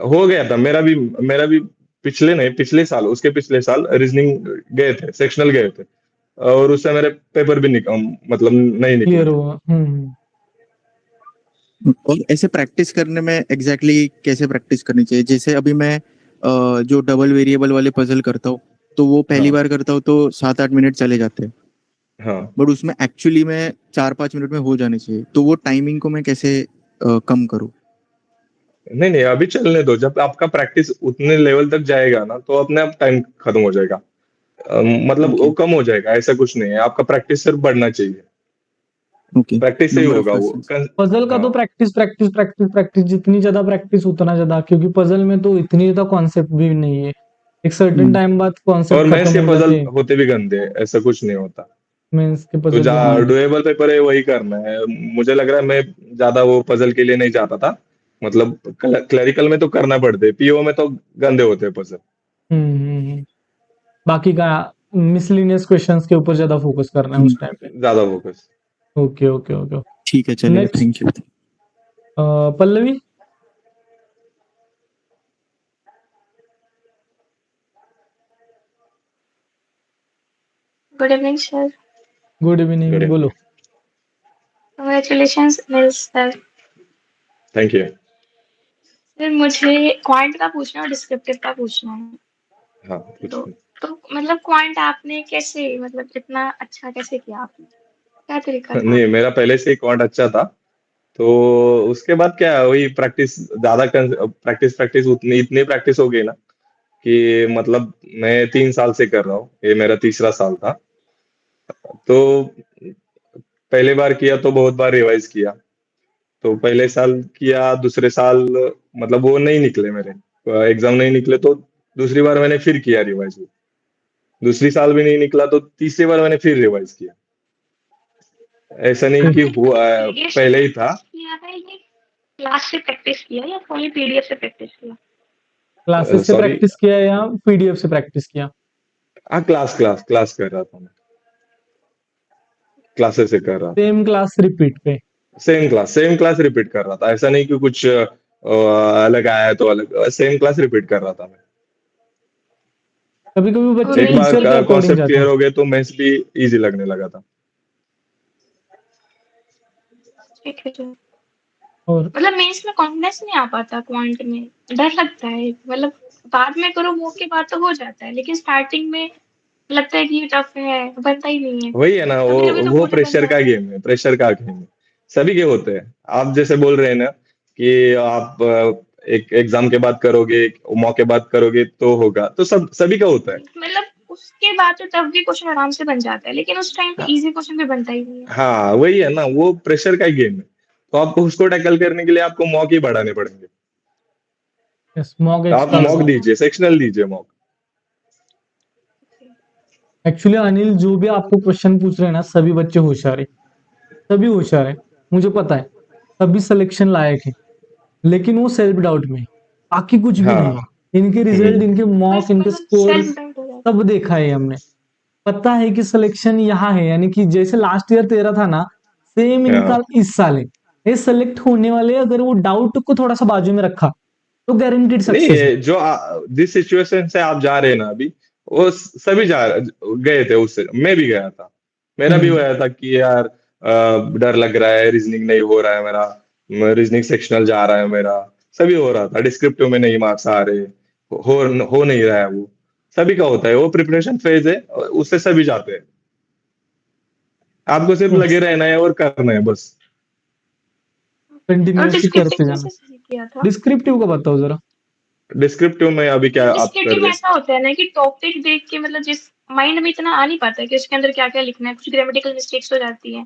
हो गया था मेरा भी पिछले नहीं, पिछले साल, उसके पिछले साल रीजनिंग गए थे, सेक्शनल गए थे, और उससे मेरे पेपर भी मतलब नहीं निकले क्लियर थे। हुआ। और ऐसे प्रैक्टिस करने में एग्जैक्टली कैसे प्रैक्टिस करनी चाहिए? जैसे अभी मैं जो डबल वेरिएबल वाले पजल करता हूँ तो वो पहली हाँ, बार करता हूँ तो 7-8 मिनट चले जाते हैं, हाँ। बट उसमें एक्चुअली में 4-5 मिनट में हो जाने चाहिए, तो वो टाइमिंग को मैं कैसे कम करूँ? नहीं, नहीं, अभी चलने दो, जब आपका प्रैक्टिस उतने लेवल तक जाएगा ना तो अपने आप टाइम खत्म हो जाएगा। मतलब ओके। वो कम हो जाएगा, ऐसा कुछ नहीं है, आपका प्रैक्टिस सिर्फ बढ़ना चाहिए, ओके। प्रैक्टिस से ही नंबर ऑफ होगा वो। क्वेश्चंस। पजल का हाँ, तो प्रैक्टिस प्रैक्टिस प्रैक्टिस प्रैक्टिस, जितनी ज्यादा प्रैक्टिस उतना ज्यादा, क्योंकि पजल में तो इतनी ज्यादा कॉन्सेप्ट भी नहीं है, एक सर्टेन टाइम बाद और कॉन्सेप्ट मैथ्स खत्म के हो पजल जाते हैं। होते भी गंदे हैं, ऐसा कुछ नहीं होता। मेंस के तो पजल जा गंदे हैं। डुएबल पेपर है वही करना है, मुझे लग रहा है मैं ज्यादा वो पजल के लिए नहीं जाता था, मतलब क्लरिकल में तो करना पड़ते, पीओ में तो गंदे होते हैं पजल। हम्म। बाकी का मिसलिनियस क्वेश्चंस के ऊपर ज्यादा फोकस करना है उस टाइम पे। ज्यादा फोकस। Okay okay okay. ठीक है, चलेगा। Next thank you. Pallavi. Good evening sir. Good evening, good बोलो। Evening. Congratulations miss sir. Thank you. Sir मुझे क्वांट का पूछना है और डिस्क्रिप्टिव का पूछना है। हाँ, तो पूछो। तो मतलब क्वांट आपने कैसे, मतलब इतना अच्छा कैसे किया आपने, क्या तरीका था नहीं, आपका? मेरा पहले से ही क्वांट अच्छा था, तो उसके बाद क्या वही प्रैक्टिस, ज्यादा प्रैक्टिस प्रैक्टिस उतनी इतनी प्रैक्टिस हो गई ना कि मतलब मैं 3 साल से कर रहा हूँ, ये मेरा तीसरा साल था। तो पहले बार किया तो बहुत बार रिवाइज किया, तो पहले साल किया, दूसरे साल मतलब वो नहीं निकले मेरे एग्जाम नहीं निकले, तो दूसरी बार मैंने फिर किया रिवाइज, दूसरी साल भी नहीं निकला तो तीसरी बार मैंने फिर रिवाइज किया। ऐसा नहीं कि हुआ ये पहले ही था। किया है ये, क्लास से प्रैक्टिस किया या कोई पीडीएफ से प्रैक्टिस किया? क्लासेस से सॉरी, प्रैक्टिस किया या पीडीएफ से प्रैक्टिस किया? हाँ, क्लास कर रहा था मैं, क्लासेस से कर रहा था। सेम क्लास रिपीट पे? सेम क्लास रिपीट कर रहा था, ऐसा नहीं कि कुछ अलग आया तो अलग, सेम क्लास रिपीट कर रहा था मैं। कभी कभी तो बच्चे एक बार टीचर के अकॉर्डिंग कॉन्सेप्ट जाते क्लियर हैं। हो गए तो मैथ्स भी इजी लगने लगा था। ठीक है सर। और मतलब मेंस में कॉन्फिडेंस नहीं आ पाता, क्वांट में डर लगता है, मतलब बाद में करो वो के बाद तो हो जाता है, लेकिन स्टार्टिंग में लगता है कि ये टफ है, बनता ही नहीं है। वही है ना, कभी कभी तो वो खुद बन प्रेशर का जाता है। गेम है, प्रेशर का गेम है। सभी के होते हैं। आप जैसे बोल रहे हैं ना कि आप एक एग्जाम के बाद करोगे, मॉक के बाद करोगे तो होगा, तो सभी का होता है। मतलब उसके बाद तो टफ भी क्वेश्चन आराम से बन जाता है, लेकिन उस टाइम पे इजी क्वेश्चन भी बनता ही नहीं है। हाँ वही है ना, वो प्रेशर का गेम है। तो आपको उसको टैकल करने के लिए आपको मॉक ही बढ़ाने पड़ेंगे। यस, मॉक तो आप एक्स्ट्रा मॉक लगाओ। दीजिए, सेक्शनल दीजिए मॉक। एक्चुअली अनिल, जो भी आपको क्वेश्चन पूछ रहे हैं ना, सभी बच्चे होशियार है, सभी होशियार है, मुझे पता है, सभी सिलेक्शन लायक है, लेकिन वो सेल्फ डाउट में है, बाकी कुछ भी नहीं है। हाँ। इनके रिजल्ट, इनके मॉक, बस इनके मतलब स्कोर सेल्फ डाउट हो जाता सब देखा है हमने। पता है कि सिलेक्शन यहाँ है, यानी कि जैसे लास्ट ईयर तेरा था ना, सेम इनका हाँ इस साल है। ये सेलेक्ट होने वाले, अगर वो डाउट को थोड़ा सा बाजू में रखा तो गारंटीड नहीं, सक्सेस है। ये जो जिस सिचुएशन से आप जा रहे हैं ना अभी, वो सभी गए थे उससे, मैं भी गया था। मेरा भी हम्म। हुआ था कि यार डर लग रहा है, रीजनिंग नहीं हो रहा है मेरा, रीजनिंग सेक्शनल जा रहा है मेरा, सभी हो रहा था। डिस्क्रिप्टिव में नहीं मार्क्स आ रहे, हो नहीं रहा है वो। सभी का होता है, वो प्रिपरेशन फेज है, उससे सभी जाते हैं। आपको सिर्फ लगे रहना है और करना है बस। है। और कंटिन्यूअसली डिस्क्रिप्टिव करते जाना। कैसे सही किया था? डिस्क्रिप्टिव का बताओ जरा। डिस्क्रिप्टिव में अभी क्या मतलब आप कर डिस्क्रिप्टिव में रहे ऐसा होता है ना कि टॉपिक देख के मतलब जिस माइंड में इतना आ नहीं पाता कि उसके अंदर क्या क्या लिखना है, कुछ ग्रामेटिकल मिस्टेक्स हो जाती है।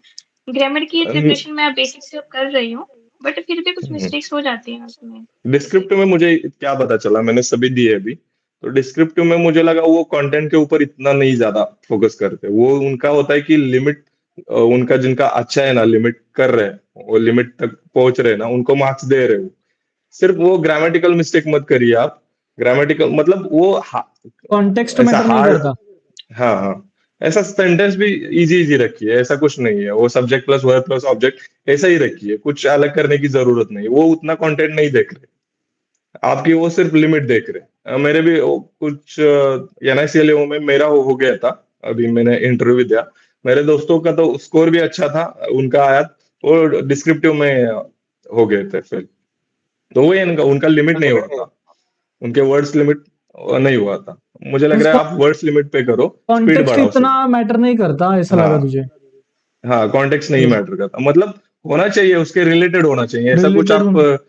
ग्रामर की हैं? प्रिपरेशन मैं बेसिक से अब कर रही हूँ, बट फिर भी कुछ मिस्टेक्स हो जाती हैं उसमें। जैसे डिस्क्रिप्टिव में मुझे क्या पता चला, मैंने सभी दिए अभी। तो डिस्क्रिप्टिव में मुझे लगा वो कंटेंट के ऊपर इतना नहीं ज्यादा फोकस करते। वो उनका होता है कि लिमिट, उनका जिनका अच्छा है ना, लिमिट कर रहे हैं, वो लिमिट तक पहुंच रहे हैं ना, उनको मार्क्स दे रहे हो। सिर्फ वो ग्रामेटिकल मिस्टेक मत करिए आप। ग्रामेटिकल मतलब वो कॉन्टेक्स्ट ऐसा मैटर नहीं हार्ड। करता। हाँ हाँ। ऐसा सेंटेंस भी इजी इजी रखिए, ऐसा कुछ नहीं है। वो subject plus verb plus object ऐसा ही रखिए, कुछ अलग करने की जरूरत नहीं। वो उतना कंटेंट नहीं देख रहे आपकी, वो सिर्फ लिमिट देख रहे। मेरे भी कुछ एनआईसीएलओ में मेरा हो गया था। अभी मैंने इंटरव्यू दिया, मेरे दोस्तों का तो स्कोर भी अच्छा था, उनका आया। वो डिस्क्रिप्टिव में हो गए थे फेल। तो वो उनका उनका लिमिट नहीं हुआ था, उनके वर्ड्स लिमिट नहीं हुआ था। मुझे लग रहा है आप वर्ड्स लिमिट पे करो, स्पीड कॉन्टेक्स्ट बढ़ाओ इतना सिर्फ। मैटर नहीं करता, ऐसा लगा हाँ तुझे? हाँ, कॉन्टेक्स्ट नहीं मैटर करता, मतलब होना चाहिए, उसके रिलेटेड होना चाहिए। ऐसा कुछ रिलेटेड। आप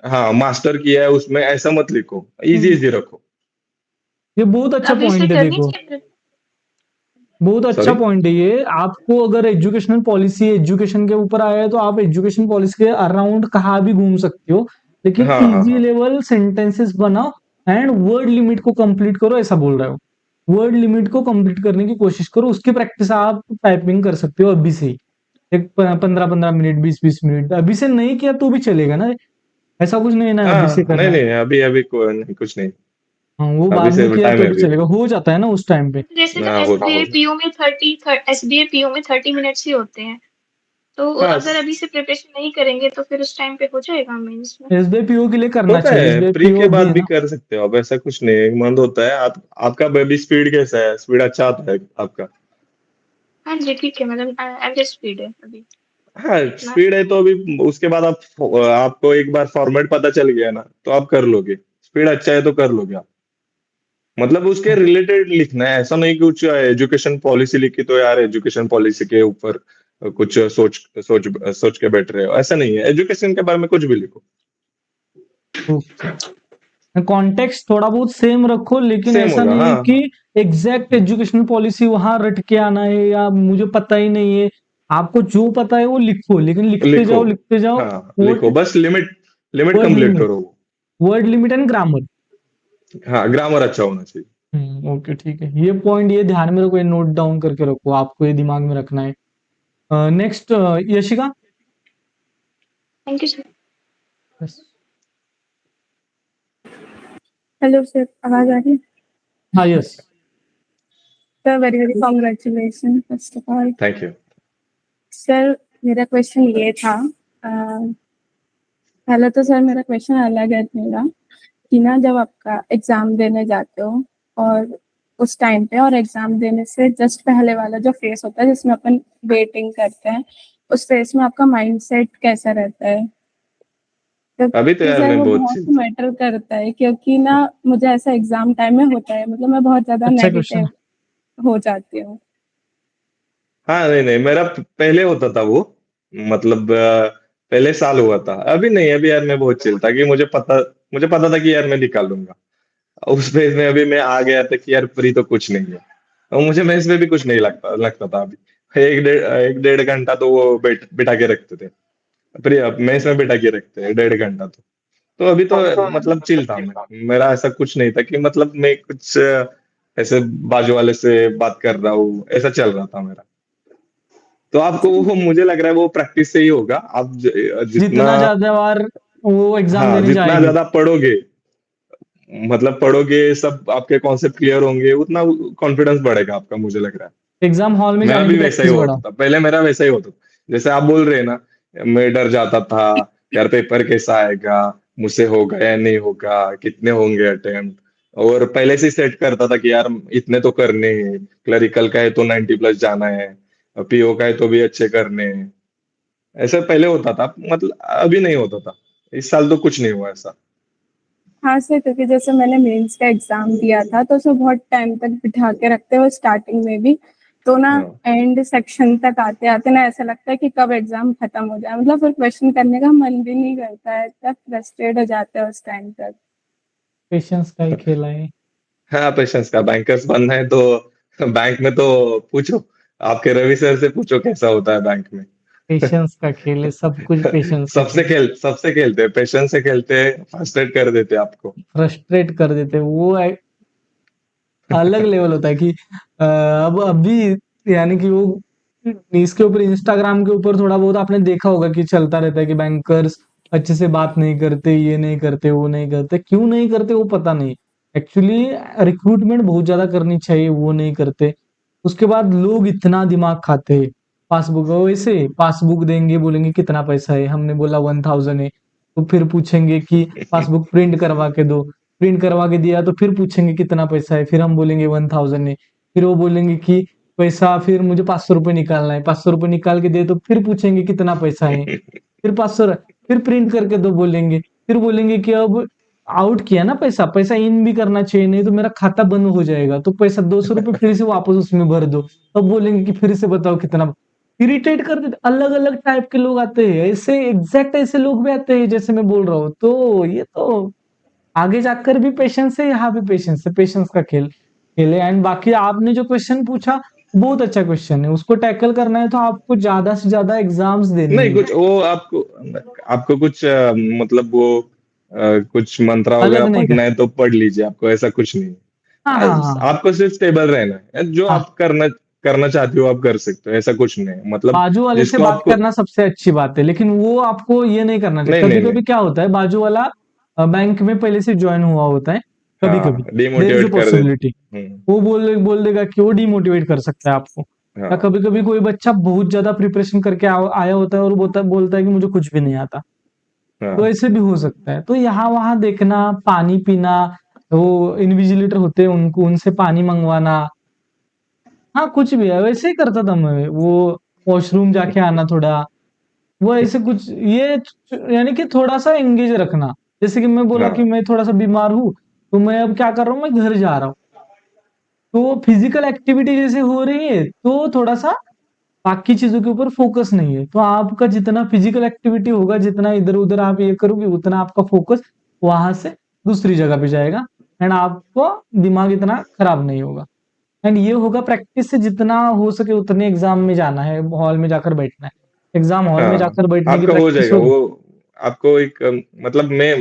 हाँ मास्टर किया है उसमें ऐसा मत लिखो, इजी इजी रखो। ये बहुत अच्छा अभी से पॉइंट है, करनी देखो, चाहिए। बहुत अच्छा सॉरी। पॉइंट है ये। आपको अगर एजुकेशनल पॉलिसी, एजुकेशन के ऊपर आया है, तो आप एजुकेशन पॉलिसी के अराउंड कहाँ भी घूम सकते हो, लेकिन हाँ हाँ इजी हाँ लेवल सेंटेंसेस बनाओ एंड वर्ड लिमिट को कंप्लीट करो, ऐसा बोल रहे हो। वर्ड लिमिट को कंप्लीट करने की कोशिश करो, उसकी प्रैक्टिस आप टाइपिंग कर सकते हो अभी से ही। एक 15-15 मिनट, 20-20 मिनट अभी से नहीं किया तो भी चलेगा ना। ऐसा कुछ नहीं ना अभी से हाँ। नहीं करना है। नहीं, अभी अभी नहीं, कुछ नहीं। हाँ, वो अभी बाद से में किया टाइम तो है भी अभी। चलेगा, हो जाता है ना उस टाइम पे। जैसे तो हाँ एसबीआई होता। पीओ में 30 मिनट्स ही होते हैं, तो हाँ अगर अभी से प्रिपरेशन नहीं करेंगे तो फिर उस टाइम पे हो जाएगा मेंस में। एसबीआई पीओ के लिए करना होता चाहिए, है, एसबीआई प्री पीओ के भी बाद है भी ना। कर सकते हो आप, ऐसा कुछ नहीं है। मंद होता है। आपका बेबी स्पीड कैसा है? स्पीड अच्छा आता है आपका? हाँ जी ठीक है, मतलब एवरेज स्पीड है अभी हाँ इतना। स्पीड है तो अभी उसके बाद आपको एक बार फॉर्मेट पता चल गया ना, तो आप कर लोगे। स्पीड अच्छा है तो कर लोगे आप। मतलब उसके रिलेटेड लिखना है, ऐसा नहीं कि कुछ एजुकेशन पॉलिसी लिखी तो यार एजुकेशन पॉलिसी के ऊपर कुछ सोच सोच सोच के बैठ रहे हो, ऐसा नहीं है। एजुकेशन के बारे में कुछ भी लिखो। ओके। कॉन्टेक्स्ट थोड़ा बहुत सेम रखो, लेकिन सेम ऐसा होगा नहीं है हाँ। कि एग्जैक्ट एजुकेशनल पॉलिसी वहां रट के आना है, या मुझे पता ही नहीं है। आपको जो पता है वो लिखो, लेकिन लिखो। लिखते जाओ। हाँ लिखो, वर्ड बस limit limit word complete limit करो। Word limit and grammar. हाँ ग्रामर अच्छा होना चाहिए। ओके, ठीक है, ये पॉइंट ये ध्यान में रखो, ये नोट डाउन करके रखो, आपको ये दिमाग में रखना है। Next, Yashika. Thank you sir. Yes. Hello sir, आवाज आ रही है? हाँ, yes. Sir very very congratulation first of all. Thank you. Sir मेरा क्वेश्चन ये था, पहले तो सर मेरा क्वेश्चन अलग है मेरा, कि ना जब आपका एग्जाम देने जाते हो और उस टाइम पे और एग्जाम देने से जस्ट पहले वाला जो फेस होता है जिसमें अपन वेटिंग करते हैं, उस फेस में आपका माइंडसेट कैसा रहता है? अभी तो क्योंकि यार सर मैं वो बहुत बहुत चिल। मैटर करता है, क्योंकि ना मुझे ऐसा एग्जाम टाइम में होता है, मतलब मैं बहुत ज्यादा अच्छा क्वेश्चन नेगेटिव है। हो जाती हूँ। हाँ, नहीं मेरा पहले होता था वो, मतलब पहले साल हुआ था। अभी नहीं, अभी यार मैं बहुत चिल था कि मुझे पता था कि यार मैं निकाल लूंगा। उस फेज में अभी मैं आ गया था कि यार फ्री तो कुछ नहीं है, और मुझे मेस में भी कुछ नहीं लगता था अभी। एक डेढ़ घंटा तो वो बिठा के रखते थे, फ्री मेस में बिठा के रखते हैं 1.5 घंटा तो अभी तो मतलब चिल था मैं। मेरा ऐसा कुछ नहीं था कि मतलब मैं कुछ ऐसे बाजू वाले से बात कर रहा हूँ, ऐसा चल रहा था मेरा। तो आपको वो, मुझे लग रहा है वो प्रैक्टिस से ही होगा। आप जितना, जितना ज्यादा बार वो एग्जाम हाँ देने जितना जाएंगे, ज्यादा पढ़ोगे, मतलब पढ़ोगे, सब आपके कॉन्सेप्ट क्लियर होंगे, उतना कॉन्फिडेंस बढ़ेगा आपका, मुझे लग रहा है। एग्जाम हॉल में मेरा जाने की भी वैसा ही प्रैक्टिस बढ़ाओ। होता था, पहले मेरा वैसा ही होता था। जैसे आप बोल रहे हैं ना, मैं डर जाता था यार पेपर कैसा आएगा, मुझसे होगा या नहीं होगा, कितने होंगे अटेम्प्ट, और पहले से सेट करता था कि यार इतने तो करने हैं, क्लरिकल का है तो 90+ जाना है, पीओ का है तो भी अच्छे करने हैं। ऐसा पहले होता था, मतलब अभी नहीं होता था। इस साल तो कुछ नहीं हुआ ऐसा। हाँ सर, क्योंकि जैसे मैंने मेंस का एग्जाम दिया था तो उसमें बहुत टाइम तक बिठा के रखते हैं, वो स्टार्टिंग में भी। तो ना हाँ, एंड सेक्शन तक आते आते ना ऐसा लगता है कि कब एग्जाम खत्म हो जाए, मतलब फिर क्वेश्चन करने का मन भी नहीं करता है, इतना फ्रस्ट्रेट हो जाते हैं उस टाइम तक। पेशेंस का ही खेला है। हाँ, पेशेंस का। बैंकर्स बनना है तो बैंक में तो पूछो, आपके रवि सर से पूछो कैसा होता है बैंक में। पेशेंस का खेल है, सब कुछ पेशेंस का खेल। सबसे खेलते हैं, पेशेंस से खेलते हैं, फ्रस्ट्रेट कर देते हैं आपको। फ्रस्ट्रेट कर देते हैं। वो अलग लेवल होता है कि अब अभी यानी कि वो इसके ऊपर इंस्टाग्राम के ऊपर थोड़ा बहुत आपने देखा होगा कि चलता रहता है कि बैंकर्स अच्छे से बात नहीं करते, ये नहीं करते, वो नहीं करते। क्यों नहीं करते वो पता नहीं। एक्चुअली रिक्रूटमेंट बहुत ज्यादा करनी चाहिए, वो नहीं करते। उसके बाद लोग इतना दिमाग खाते हैं। पासबुक वैसे पासबुक देंगे, बोलेंगे कितना पैसा है, हमने बोला 1000 है, तो फिर पूछेंगे कि पासबुक प्रिंट करवा के दो। प्रिंट करवा के दिया तो फिर पूछेंगे कितना पैसा है, फिर हम बोलेंगे 1000 है। फिर वो बोलेंगे कि पैसा, फिर मुझे 500 रुपये निकालना है, 500 रुपये निकाल के दे तो फिर पूछेंगे कितना पैसा है, फिर 500, फिर प्रिंट करके दो बोलेंगे। फिर बोलेंगे कि अब आउट किया ना पैसा, पैसा इन भी करना चाहिए, नहीं तो मेरा खाता बंद हो जाएगा, तो पैसा 200 रुपये फिर से वापस उसमें भर दो। तब बोलेंगे कि फिर से बताओ कितना। इरिटेट कर देते। अलग अलग टाइप के लोग आते हैं, ऐसे एग्जैक्ट ऐसे लोग भी आते हैं जैसे मैं बोल रहा हूँ। तो ये तो आगे जाकर भी पेशेंस है, यहाँ भी पेशेंस है, पेशेंस का खेल है। एंड बाकी आपने जो क्वेश्चन पूछा, बहुत अच्छा क्वेश्चन है। उसको टैकल करना है तो आपको ज्यादा से ज्यादा एग्जाम्स देने नहीं, हैं। कुछ वो आपको आपको कुछ मतलब वो कुछ मंत्रा अलग वगैरह नहीं कर। पढ़ना है तो पढ़ लीजिए, आपको ऐसा कुछ नहीं है। हाँ हाँ हाँ आपको सिर्फ स्टेबल रहना है, जो हाँ। आप करना करना चाहते हो आप कर सकते हो, ऐसा कुछ नहीं है, मतलब बाजू वाले से जिसको बात आपको। करना सबसे अच्छी बात है, लेकिन वो आपको ये नहीं करना चाहिए। नहीं कभी नहीं कभी नहीं, क्या होता है, बाजू वाला बैंक में पहले से ज्वाइन हुआ होता है। कभी कभी हाँ देर इज अ डिमोटिवेट कर देते। पॉसिबिलिटी। वो बोल देगा कि वो डिमोटिवेट कर सकता है आपको। या हाँ कभी कभी कोई बच्चा बहुत ज्यादा प्रिपरेशन करके आया होता है और बोलता बोलता है कि मुझे कुछ भी नहीं आता। तो हाँ। ऐसे भी हो सकता है। तो यहाँ वहां देखना, पानी पीना, वो इन्विजिलेटर होते हैं उनको उनसे पानी मंगवाना। हाँ कुछ भी है, वैसे ही करता था मैं वो। वॉशरूम जाके आना थोड़ा, वो ऐसे कुछ ये यानी कि थोड़ा सा एंगेज रखना। जैसे कि मैं बोला कि हाँ, मैं थोड़ा सा बीमार हूँ, तो मैं अब क्या कर रहा हूँ, मैं घर जा रहा हूँ। तो फिजिकल एक्टिविटी जैसे हो रही है तो थोड़ा सा बाकी चीजों के ऊपर फोकस नहीं है। तो आपका जितना फिजिकल एक्टिविटी होगा, जितना इधर उधर आप ये करोगे, उतना आपका फोकस वहां से दूसरी जगह पे जाएगा। एंड आपको दिमाग इतना खराब नहीं होगा। एंड ये होगा प्रैक्टिस से, जितना हो सके उतने एग्जाम में जाना है, हॉल में जाकर बैठना है। एग्जाम हॉल में हाँ, जाकर बैठने की आपका हो प्रैक्टिस जाएगा होगी। वो। आपको एक मतलब मैं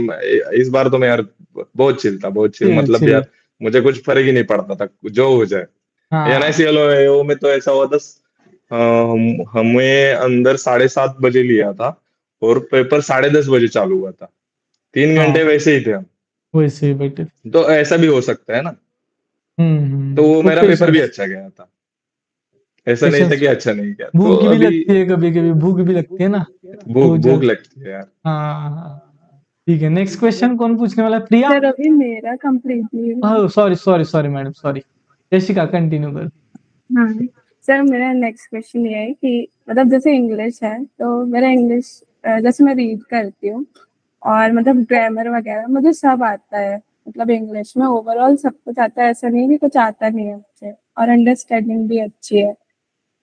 इस बार तो मैं यार बहुत चिल था, बहुत चिल, चिल मतलब चिल। यार मुझे कुछ फर्क ही नहीं पड़ता था, जो हो जाए। हाँ एनआईसीएल में तो ऐसा हुआ था, हमें अंदर 7:30 बजे लिया था, और पेपर 10:30 बजे चालू हुआ था। 3 घंटे हाँ, वैसे ही थे हम। वैसे ही बैठे थे। तो ऐसा भी हो सकता है ना। तो वो तो मेरा पेपर भी पेशेंस, अच्छा गया था, ऐसा नहीं था पेशेंस। कि अच्छा नहीं गया। तो भूख भी अभी लगती है, कभी कभी भूख भी लगती है ना, भूख बहुत भूख ज्यादा। लगती है यार। हाँ हाँ। ठीक है, नेक्स्ट क्वेश्चन कौन पूछने वाला है? प्रिया? सर अभी मेरा कंप्लीट नहीं हुआ। Oh sorry sorry sorry madam, sorry. Jessica continue कर। हाँ सर, मेरा नेक्स्ट क्वेश्चन ये है कि मतलब जैसे इंग्लिश है तो मेरा इंग्लिश जैसे मैं रीड करती हूँ और मतलब ग्रामर वगैरह मुझे सब आता है, मतलब इंग्लिश में ओवरऑल सब कुछ आता है, ऐसा नहीं है कि कुछ आता नहीं है मुझे, और अंडरस्टैंडिंग भी अच्छी है।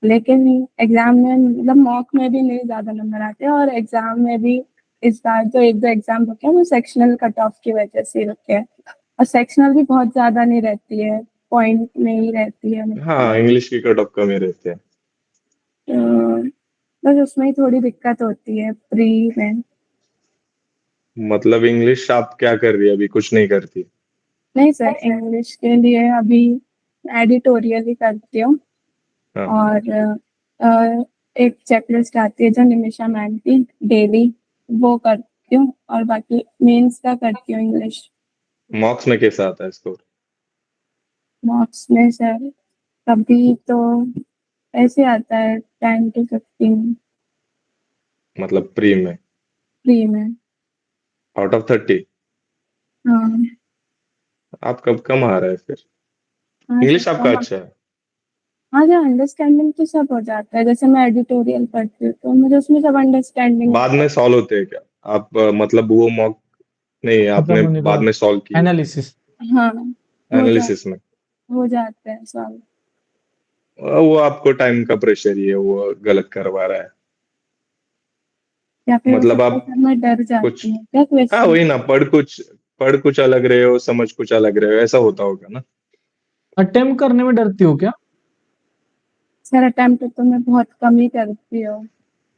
लेकिन एग्जाम में मतलब मॉक में भी नहीं ज्यादा नंबर आते, और एग्जाम में भी इस बार जो एक दो एग्जाम रुके हैं वो सेक्शनल कट ऑफ की वजह से ही रुके हैं, और सेक्शनल भी बहुत ज्यादा नहीं रहती है, पॉइंट में ही रहती है हाँ, मतलब। इंग्लिश की कट ऑफ कम ही रहती है। तो बस उसमें ही थोड़ी दिक्कत होती है प्री में। मतलब इंग्लिश आप क्या कर रही है अभी? कुछ नहीं करती? नहीं सर, इंग्लिश के लिए अभी एडिटोरियल ही करती हूँ, हाँ, और एक चेकलिस्ट आती है जो निमिषा मैम की डेली, वो करती हूँ, और बाकी मेंस का करती हूँ इंग्लिश। मॉक्स में कैसा आता है स्कोर? मॉक्स में सर कभी तो ऐसे आता है 10 to 15 मतलब प्री में प्री में। Out of 30? हाँ आप कब कम आ रहा है फिर? हाँ इंग्लिश सर, आपका तो अच्छा है। हाँ जो अंडरस्टैंडिंग तो सब हो जाता है, जैसे मैं एडिटोरियल पढ़ती हूँ तो मुझे उसमें सब अंडरस्टैंडिंग बाद होता में सॉल्व होते हैं क्या आप? मतलब वो मॉक नहीं, खत्म आपने होने के बाद बाद में सॉल्व किए एनालिसिस। है। हाँ एनालिसिस में? हो जाते हैं सब, वो आपको टाइम का प्रेशर ही है, वो गलत करवा रहा है। या फिर हो मतलब सकता है आप सर मैं डर कुछ, जाती हूँ क्या हाँ क्वेश्चन। वही ना, पढ़ कुछ अलग रहे हो, समझ कुछ अलग रहे हो, ऐसा होता होगा ना। अटेम्प्ट करने में डरती हो क्या? सर अटेम्प्ट तो मैं बहुत कम ही करती हूँ।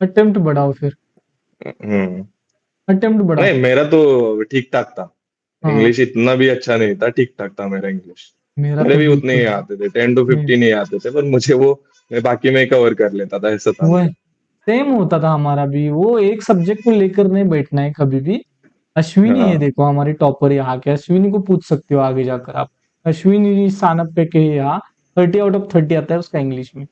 अटेम्प्ट बढ़ाओ फिर, हम्म। अटेम्प्ट बढ़ाओ। नहीं, मेरा तो ठीक ठाक था। हाँ, इंग्लिश इतना भी अच्छा नहीं था, ठीक ठाक था मेरा इंग्लिश। मेरा मेरे तो भी उतने बिल्कुल ही आते थे, 10 to नहीं। 15 ही आते थे, पर मुझे वो मैं बाकी में कवर कर लेता था, ऐसा था वह मेरा। सेम होता था हमारा भी, वो एक सब्जेक्ट को लेकर नहीं बैठना है कभी भी। अश्विनी है हाँ, देखो हमारी टॉपर यहाँ के, अश्विनी को पूछ सकते हो आगे जाकर आप। अश्विनी सानप पे के यहाँ 30 आउट ऑफ 30 आता है उसका इंग्लिश में।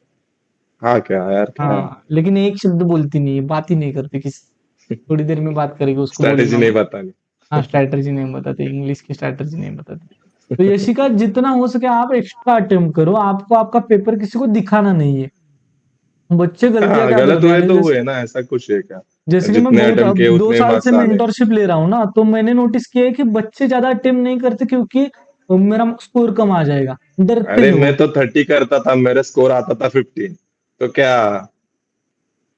हाँ क्या यार, क्या हाँ, लेकिन एक शब्द बोलती नहीं है, बात ही नहीं करती किसी। थोड़ी देर में बात करेगी, उसको स्ट्रैटेजी बोलेगा नहीं बतानी। हाँ स्ट्रैटेजी नहीं बताते, इंग्लिश की स्ट्रैटेजी नहीं बताते। तो यशिका जितना हो सके आप एक्स्ट्रा अटेम्प्ट करो, आपको आपका पेपर किसी को दिखाना नहीं है। बच्चे गलतियां हाँ, क्या गलत करते हैं हुए ना, तो जैसे हुए ना, ऐसा कुछ है क्या? जैसे कि मैं जितने बहुत अटेम्प्ट अब किए 2 उतने साल से मार्क्स आ रहे। मेंटरशिप ले रहा हूँ ना, तो मैंने नोटिस किया है कि बच्चे ज्यादा अटेम्प्ट नहीं करते क्योंकि मेरा स्कोर कम आ जाएगा, डरते अरे हैं वो। मैं तो 30 करता था, मेरा स्कोर आता था 15। तो क्या?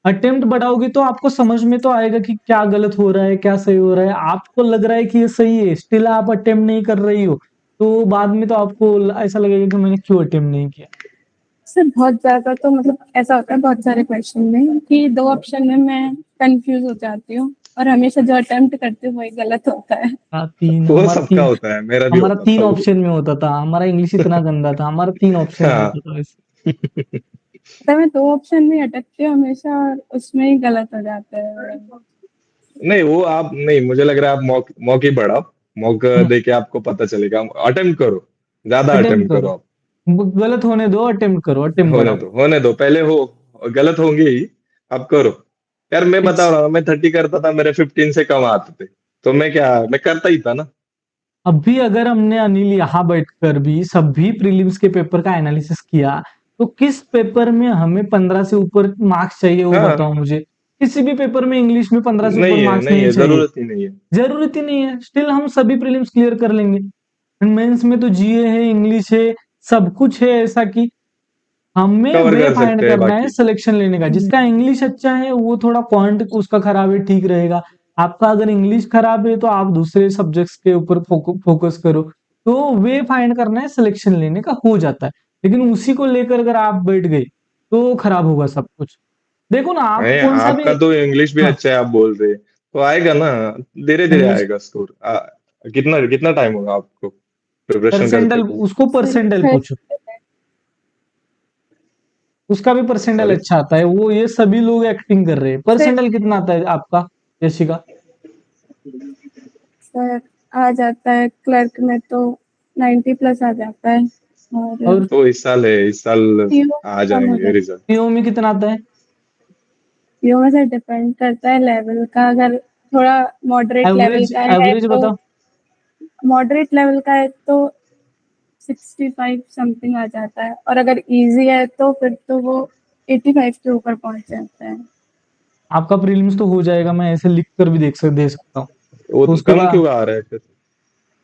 अटेम्प्ट बढ़ाओगे तो आपको समझ में तो आएगा कि क्या गलत हो रहा है, क्या सही हो रहा है। आपको लग रहा है कि ये सही है, स्टिल आप अटेम्प्ट नहीं कर रही हो, तो बाद में तो आपको ऐसा लगेगा कि मैंने क्यों अटेम्प्ट नहीं किया। सर बहुत ज्यादा तो मतलब ऐसा होता है बहुत सारे क्वेश्चन में कि दो ऑप्शन में मैं कंफ्यूज हो जाती हूँ, और हमेशा जो अटेम्प्ट करती हूँ वही गलत होता है। तीन वो हमारा सबका तीन होता है, मेरा भी हमारा होता था तीन वो। ऑप्शन में होता था, हमारा इंग्लिश इतना गंदा था, हमारा 3 ऑप्शन में हाँ। होता था वैसे। तो मैं दो ऑप्शन में अटकती हूँ हमेशा, और उसमें ही गलत हो जाता है। नहीं, वो आप नहीं, मुझे लग रहा है आप मॉक ही बढ़ाओ। मॉक दे के आपको पता चलेगा। अटेम्प्ट करो, ज्यादा अटेम्प्ट अटेम्प्ट करो, करो आप। गलत होने दो, अटेम्प्ट करो, अटेम्प्ट होने बढ़ाओ। दो, होने दो, पहले हो। गलत होंगे ही, आप करो। यार मैं बता रहा हूँ, मैं 30 करता था, मेरे 15 से कम आते थे। तो मैं करता ही था ना। अभी अगर हमने अनिल यहाँ बैठकर भी सभी प्रीलिम्स के पेपर का एनालिसिस किया, तो किस पेपर में हमें 15 से ऊपर मार्क्स चाहिए वो हाँ, बताओ मुझे। किसी भी पेपर में इंग्लिश में 15 से ऊपर नहीं है, मार्क्स नहीं नहीं है, चाहिए, जरूरत ही नहीं है। जरूरत ही नहीं है। स्टिल हम सभी प्रीलिम्स क्लियर कर लेंगे। एंड मेंस में तो जीए है, इंग्लिश है, सब कुछ है ऐसा कि हमें कवर वे कर फाइंड सकते हैं करना है बाकी। सिलेक्शन लेने का। जिसका इंग्लिश अच्छा है वो थोड़ा क्वांट उसका खराब है, ठीक रहेगा। आपका अगर इंग्लिश खराब है तो आप दूसरे सब्जेक्ट्स के ऊपर फोकस करो। तो वे फाइंड करना है, सिलेक्शन लेने का हो जाता है। लेकिन उसी को लेकर अगर आप बैठ गए तो खराब होगा सब कुछ। देखो ना आप नहीं, कौन सा भी। आपका तो इंग्लिश भी हाँ, अच्छा है, आप बोल रहे, तो आएगा ना। धीरे धीरे इंग्लिश आएगा स्कोर। कितना कितना टाइम होगा आपको प्रिपरेशन करते परसेंटाइल, हुए? उसको परसेंटाइल सर पूछो, उसका भी परसेंटाइल सॉरी। अच्छा आता है। वो ये सभी लोग एक्टिंग कर रहे हैं। सर परसेंटाइल कितना आता है आपका यशिका? सर आ जाता है क्लर्क में तो 90 प्लस आ जाता है, और और तो इस साल है, इस साल पीओ आ कम हो जाएंगे जाता रिजल्ट। है। पीओ में कितना आता है? पीओ में सर डिपेंड करता है लेवल का, अगर थोड़ा मॉडरेट लेवल एवरेज का है एवरेज तो बताओ। मॉडरेट लेवल का है तो 65 समथिंग आ जाता है, और अगर इजी है तो फिर तो वो 85 के ऊपर पहुंच जाता है। आपका प्रीलिम्स तो हो जाएगा, मैं ऐसे लिख कर भी दे सकता हूँ। वो तो तो उसके कम बाद क्यों आ रहा है फिर?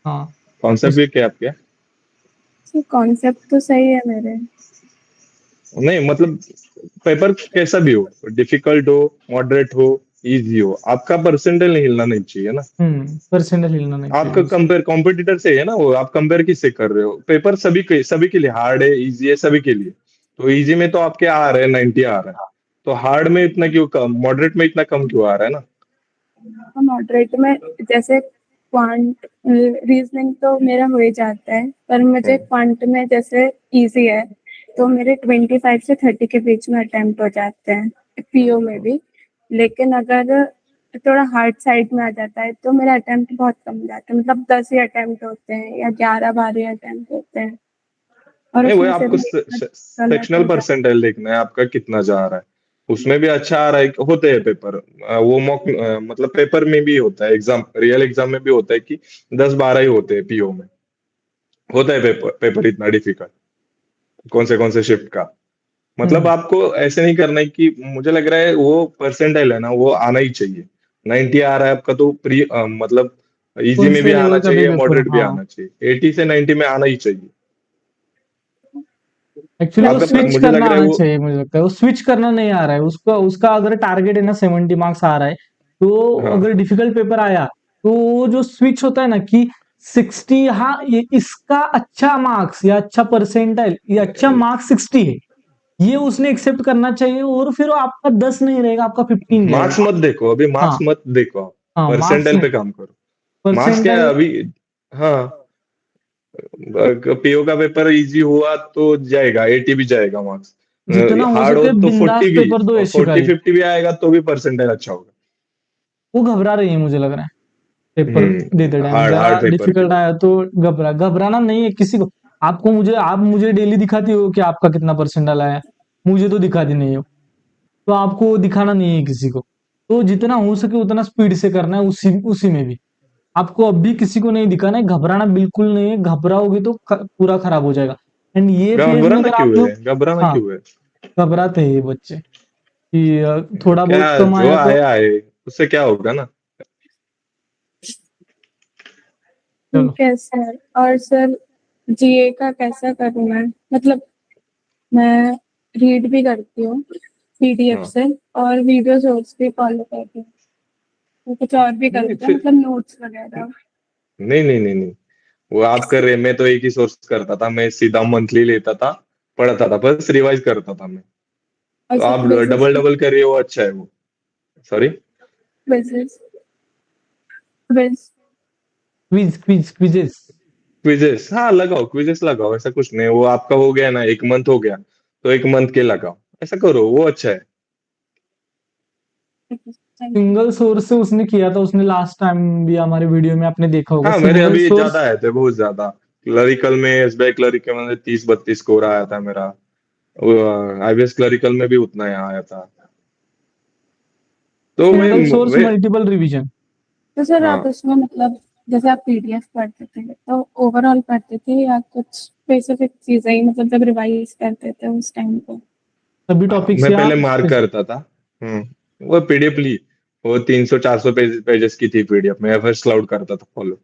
हाँ, कॉन्सेप्ट भी क्या आपके? कॉन्सेप्ट तो सही है मेरे। नहीं मतलब पेपर कैसा भी हो, डिफिकल्ट हो, मॉडरेट हो, इजी हो, आपका परसेंटाइल नहीं हिलना नहीं चाहिए ना। परसेंटाइल हिलना नहीं आपका चाहिए। कंपेयर कॉम्पिटिटर से है ना, वो आप कंपेयर किससे कर रहे हो? पेपर सभी के लिए हार्ड है, इजी है, सभी के लिए। तो इजी में तो आपके आ रहे हैं 90 आ रहा है, तो हार्ड में इतना क्यों कम, मॉडरेट में इतना कम क्यों आ रहा है ना? मॉडरेट में जैसे क्वांट रीजनिंग तो मेरा हो ही जाता है, पर मुझे क्वांट में जैसे इजी है तो मेरे 25 से 30 के बीच में अटेम्प्ट हो जाते हैं पीओ में भी। लेकिन अगर थोड़ा हार्ड साइड में आ जाता है तो मेरा अटेम्प्ट बहुत कम हो जाता है, मतलब 10 ही अटेम्प्ट होते हैं या 11-12 अटेम्प्ट होते हैं। और नहीं वो उसमें से आपको भी गलत सेक्शनल हो जाता परसेंटाइल देखना है आपका कितना जा रहा है, उसमें भी अच्छा आ रहा है। होते हैं पेपर वो मॉक मतलब पेपर में भी होता है, एग्जाम रियल एग्जाम में भी होता है कि 10-12 ही होते हैं पीओ में। होता है पेपर इतना डिफिकल्ट कौन से शिफ्ट का। मतलब आपको ऐसे नहीं करना है कि मुझे लग रहा है वो परसेंटाइल है ना वो आना ही चाहिए। 90 आ रहा है आपका तो मतलब इजी कौन में भी से आना लेवल का भी चाहिए, पेपर, मॉडरेट भी हाँ। आना चाहिए, 80 से 90 में आना ही चाहिए। एक्चुअली वो आपका स्विच मुझे लग करना रहा है आना वो चाहिए, मुझे लगता है वो स्विच करना नहीं आ रहा है उसका। उसका अगर टारगेट है ना 70 मार्क्स आ रहा है, तो हाँ अगर डिफिकल्ट पेपर आया तो वो जो स्विच होता है ना कि 60, हाँ ये इसका अच्छा मार्क्स या अच्छा परसेंटाइल या अच्छा मार्क्स 60 है, ये उसने एक्सेप्ट करना चाहिए। और फिर वो आपका 10 नहीं रहेगा, आपका 15 मार्क्स रहेगा। मत देखो, अभी मार्क्स हाँ मत देखो, आप हाँ, मार्क्स परसेंटाइल नहीं, पे काम करो। मार्क्स क्या है परसेंटाइल। अभी? हाँ पीओ का पेपर इजी हुआ तो जाएगा, 80 भी जाएगा मार्क्स। जितना हो हार्ड हो सके तो 40 बिंदास भी, पेपर दो और ऐसी 40 काली। 50 भी आएगा तो भी परसेंटाइल अच्छा होगा। वो घबरा रही है मुझे लग रहा है पेपर देते टाइम। हार्ड जरा हार्ड पेपर के डिफिकल्ट लिए। आया तो घबराना नहीं है किसी को। आपको मुझे, आप मुझे डेली दिखाती हो कि आपका कितना परसेंटाइल आया, मुझे तो दिखाती नहीं हो, तो आपको वो दिखाना नहीं है किसी को। तो जितना हो सके उतना स्पीड से करना है, उसी उसी में भी आपको अब भी किसी को नहीं दिखाना है। घबराना बिल्कुल नहीं है, घबराओगे तो पूरा खराब हो जाएगा। एंड ये फेज में घबराना अगर क्यों आपने, है, घबराना हाँ, क्यों है? घबराते हैं ये बच्चे कि थोड़ा क्या, बहुत कम जो आया तो आया है उससे क्या होगा ना। चलो। ठीक है सर। और सर जीए का कैसा करूँ मैं, मतलब मैं रीड भी करती हूँ पीडीएफ हाँ से और वीडियो सोर्स भी फॉलो करती हूँ, तो कुछ और भी नहीं करती हूँ, फिर, मतलब नोट्स वगैरह। नहीं वो आप कर रहे, मैं तो एक ही सोर्स करता था, मैं सीधा मंथली लेता था, पढ़ता था, बस रिवाइज करता था मैं। और तो सर आप क्विज़ेस डबल डबल कर रहे हो, अच्छा है वो। Sorry, quizzes quiz quizzes. Quizzes, हाँ लगाओ, क्विजेस लगाओ, ऐसा कुछ नहीं। वो आपका हो गया ना, एक मंथ हो गया तो एक मंथ के लगाओ, ऐसा करो, वो अच्छा है। Thank you. सिंगल सोर्स से उसने किया था, उसने लास्ट टाइम भी हमारे वीडियो में आपने देखा होगा, हाँ मेरे सिंगल अभी सोर्स। ज्यादा आए थे, बहुत ज्यादा। क्लरिकल में, एसबीआई क्लरिकल में 30-32 स्कोर आया था मेरा। आईबीएस क्लरिकल में भी उतना ही आया था। तो सिंगल सोर्स मैं मल्टीपल रिवीजन। तो सर आप हाँ उसमें मतलब जैसे आप पीडीएफ पढ़ते थे तो ओवरऑल पढ़ते थे या कुछ स्पेसिफिक चीजें ही, मतलब जब रिवाइज करते थे उस टाइम पे? सभी टॉपिक्स मैं या पहले मार्क करता था। वो पीडीएफ ली, वो 300-400 पेजेस की थी पीडीएफ, मैं फर्स्ट क्लाउड करता था फॉलो।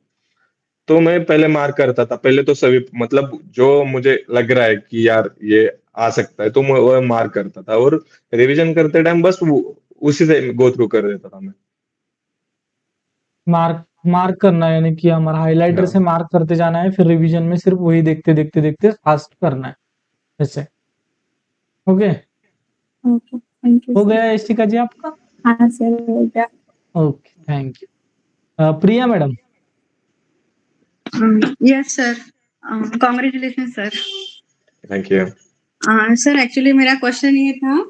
तो मैं पहले मार्क करता था, पहले तो सभी मतलब जो मुझे लग रहा है कि यार ये आ सकता है तो मैं वो मार्क करता था, और रिवीजन करते टाइम बस उसी से गो थ्रू कर देता था मैं। मार्क मार्क करना है, यानी कि हमारा हाइलाइटर से हाँ मार्क करते जाना है, फिर रिवीजन में सिर्फ वही देखते देखते देखते फास्ट करना है ऐसे। ओके, ओके, थैंक यू हो सर। गया यशिका जी आपका? हाँ सर, हो गया। Okay, thank you. Priya madam. Yes sir, congratulation sir. Thank you. Sir actually मेरा क्वेश्चन ये था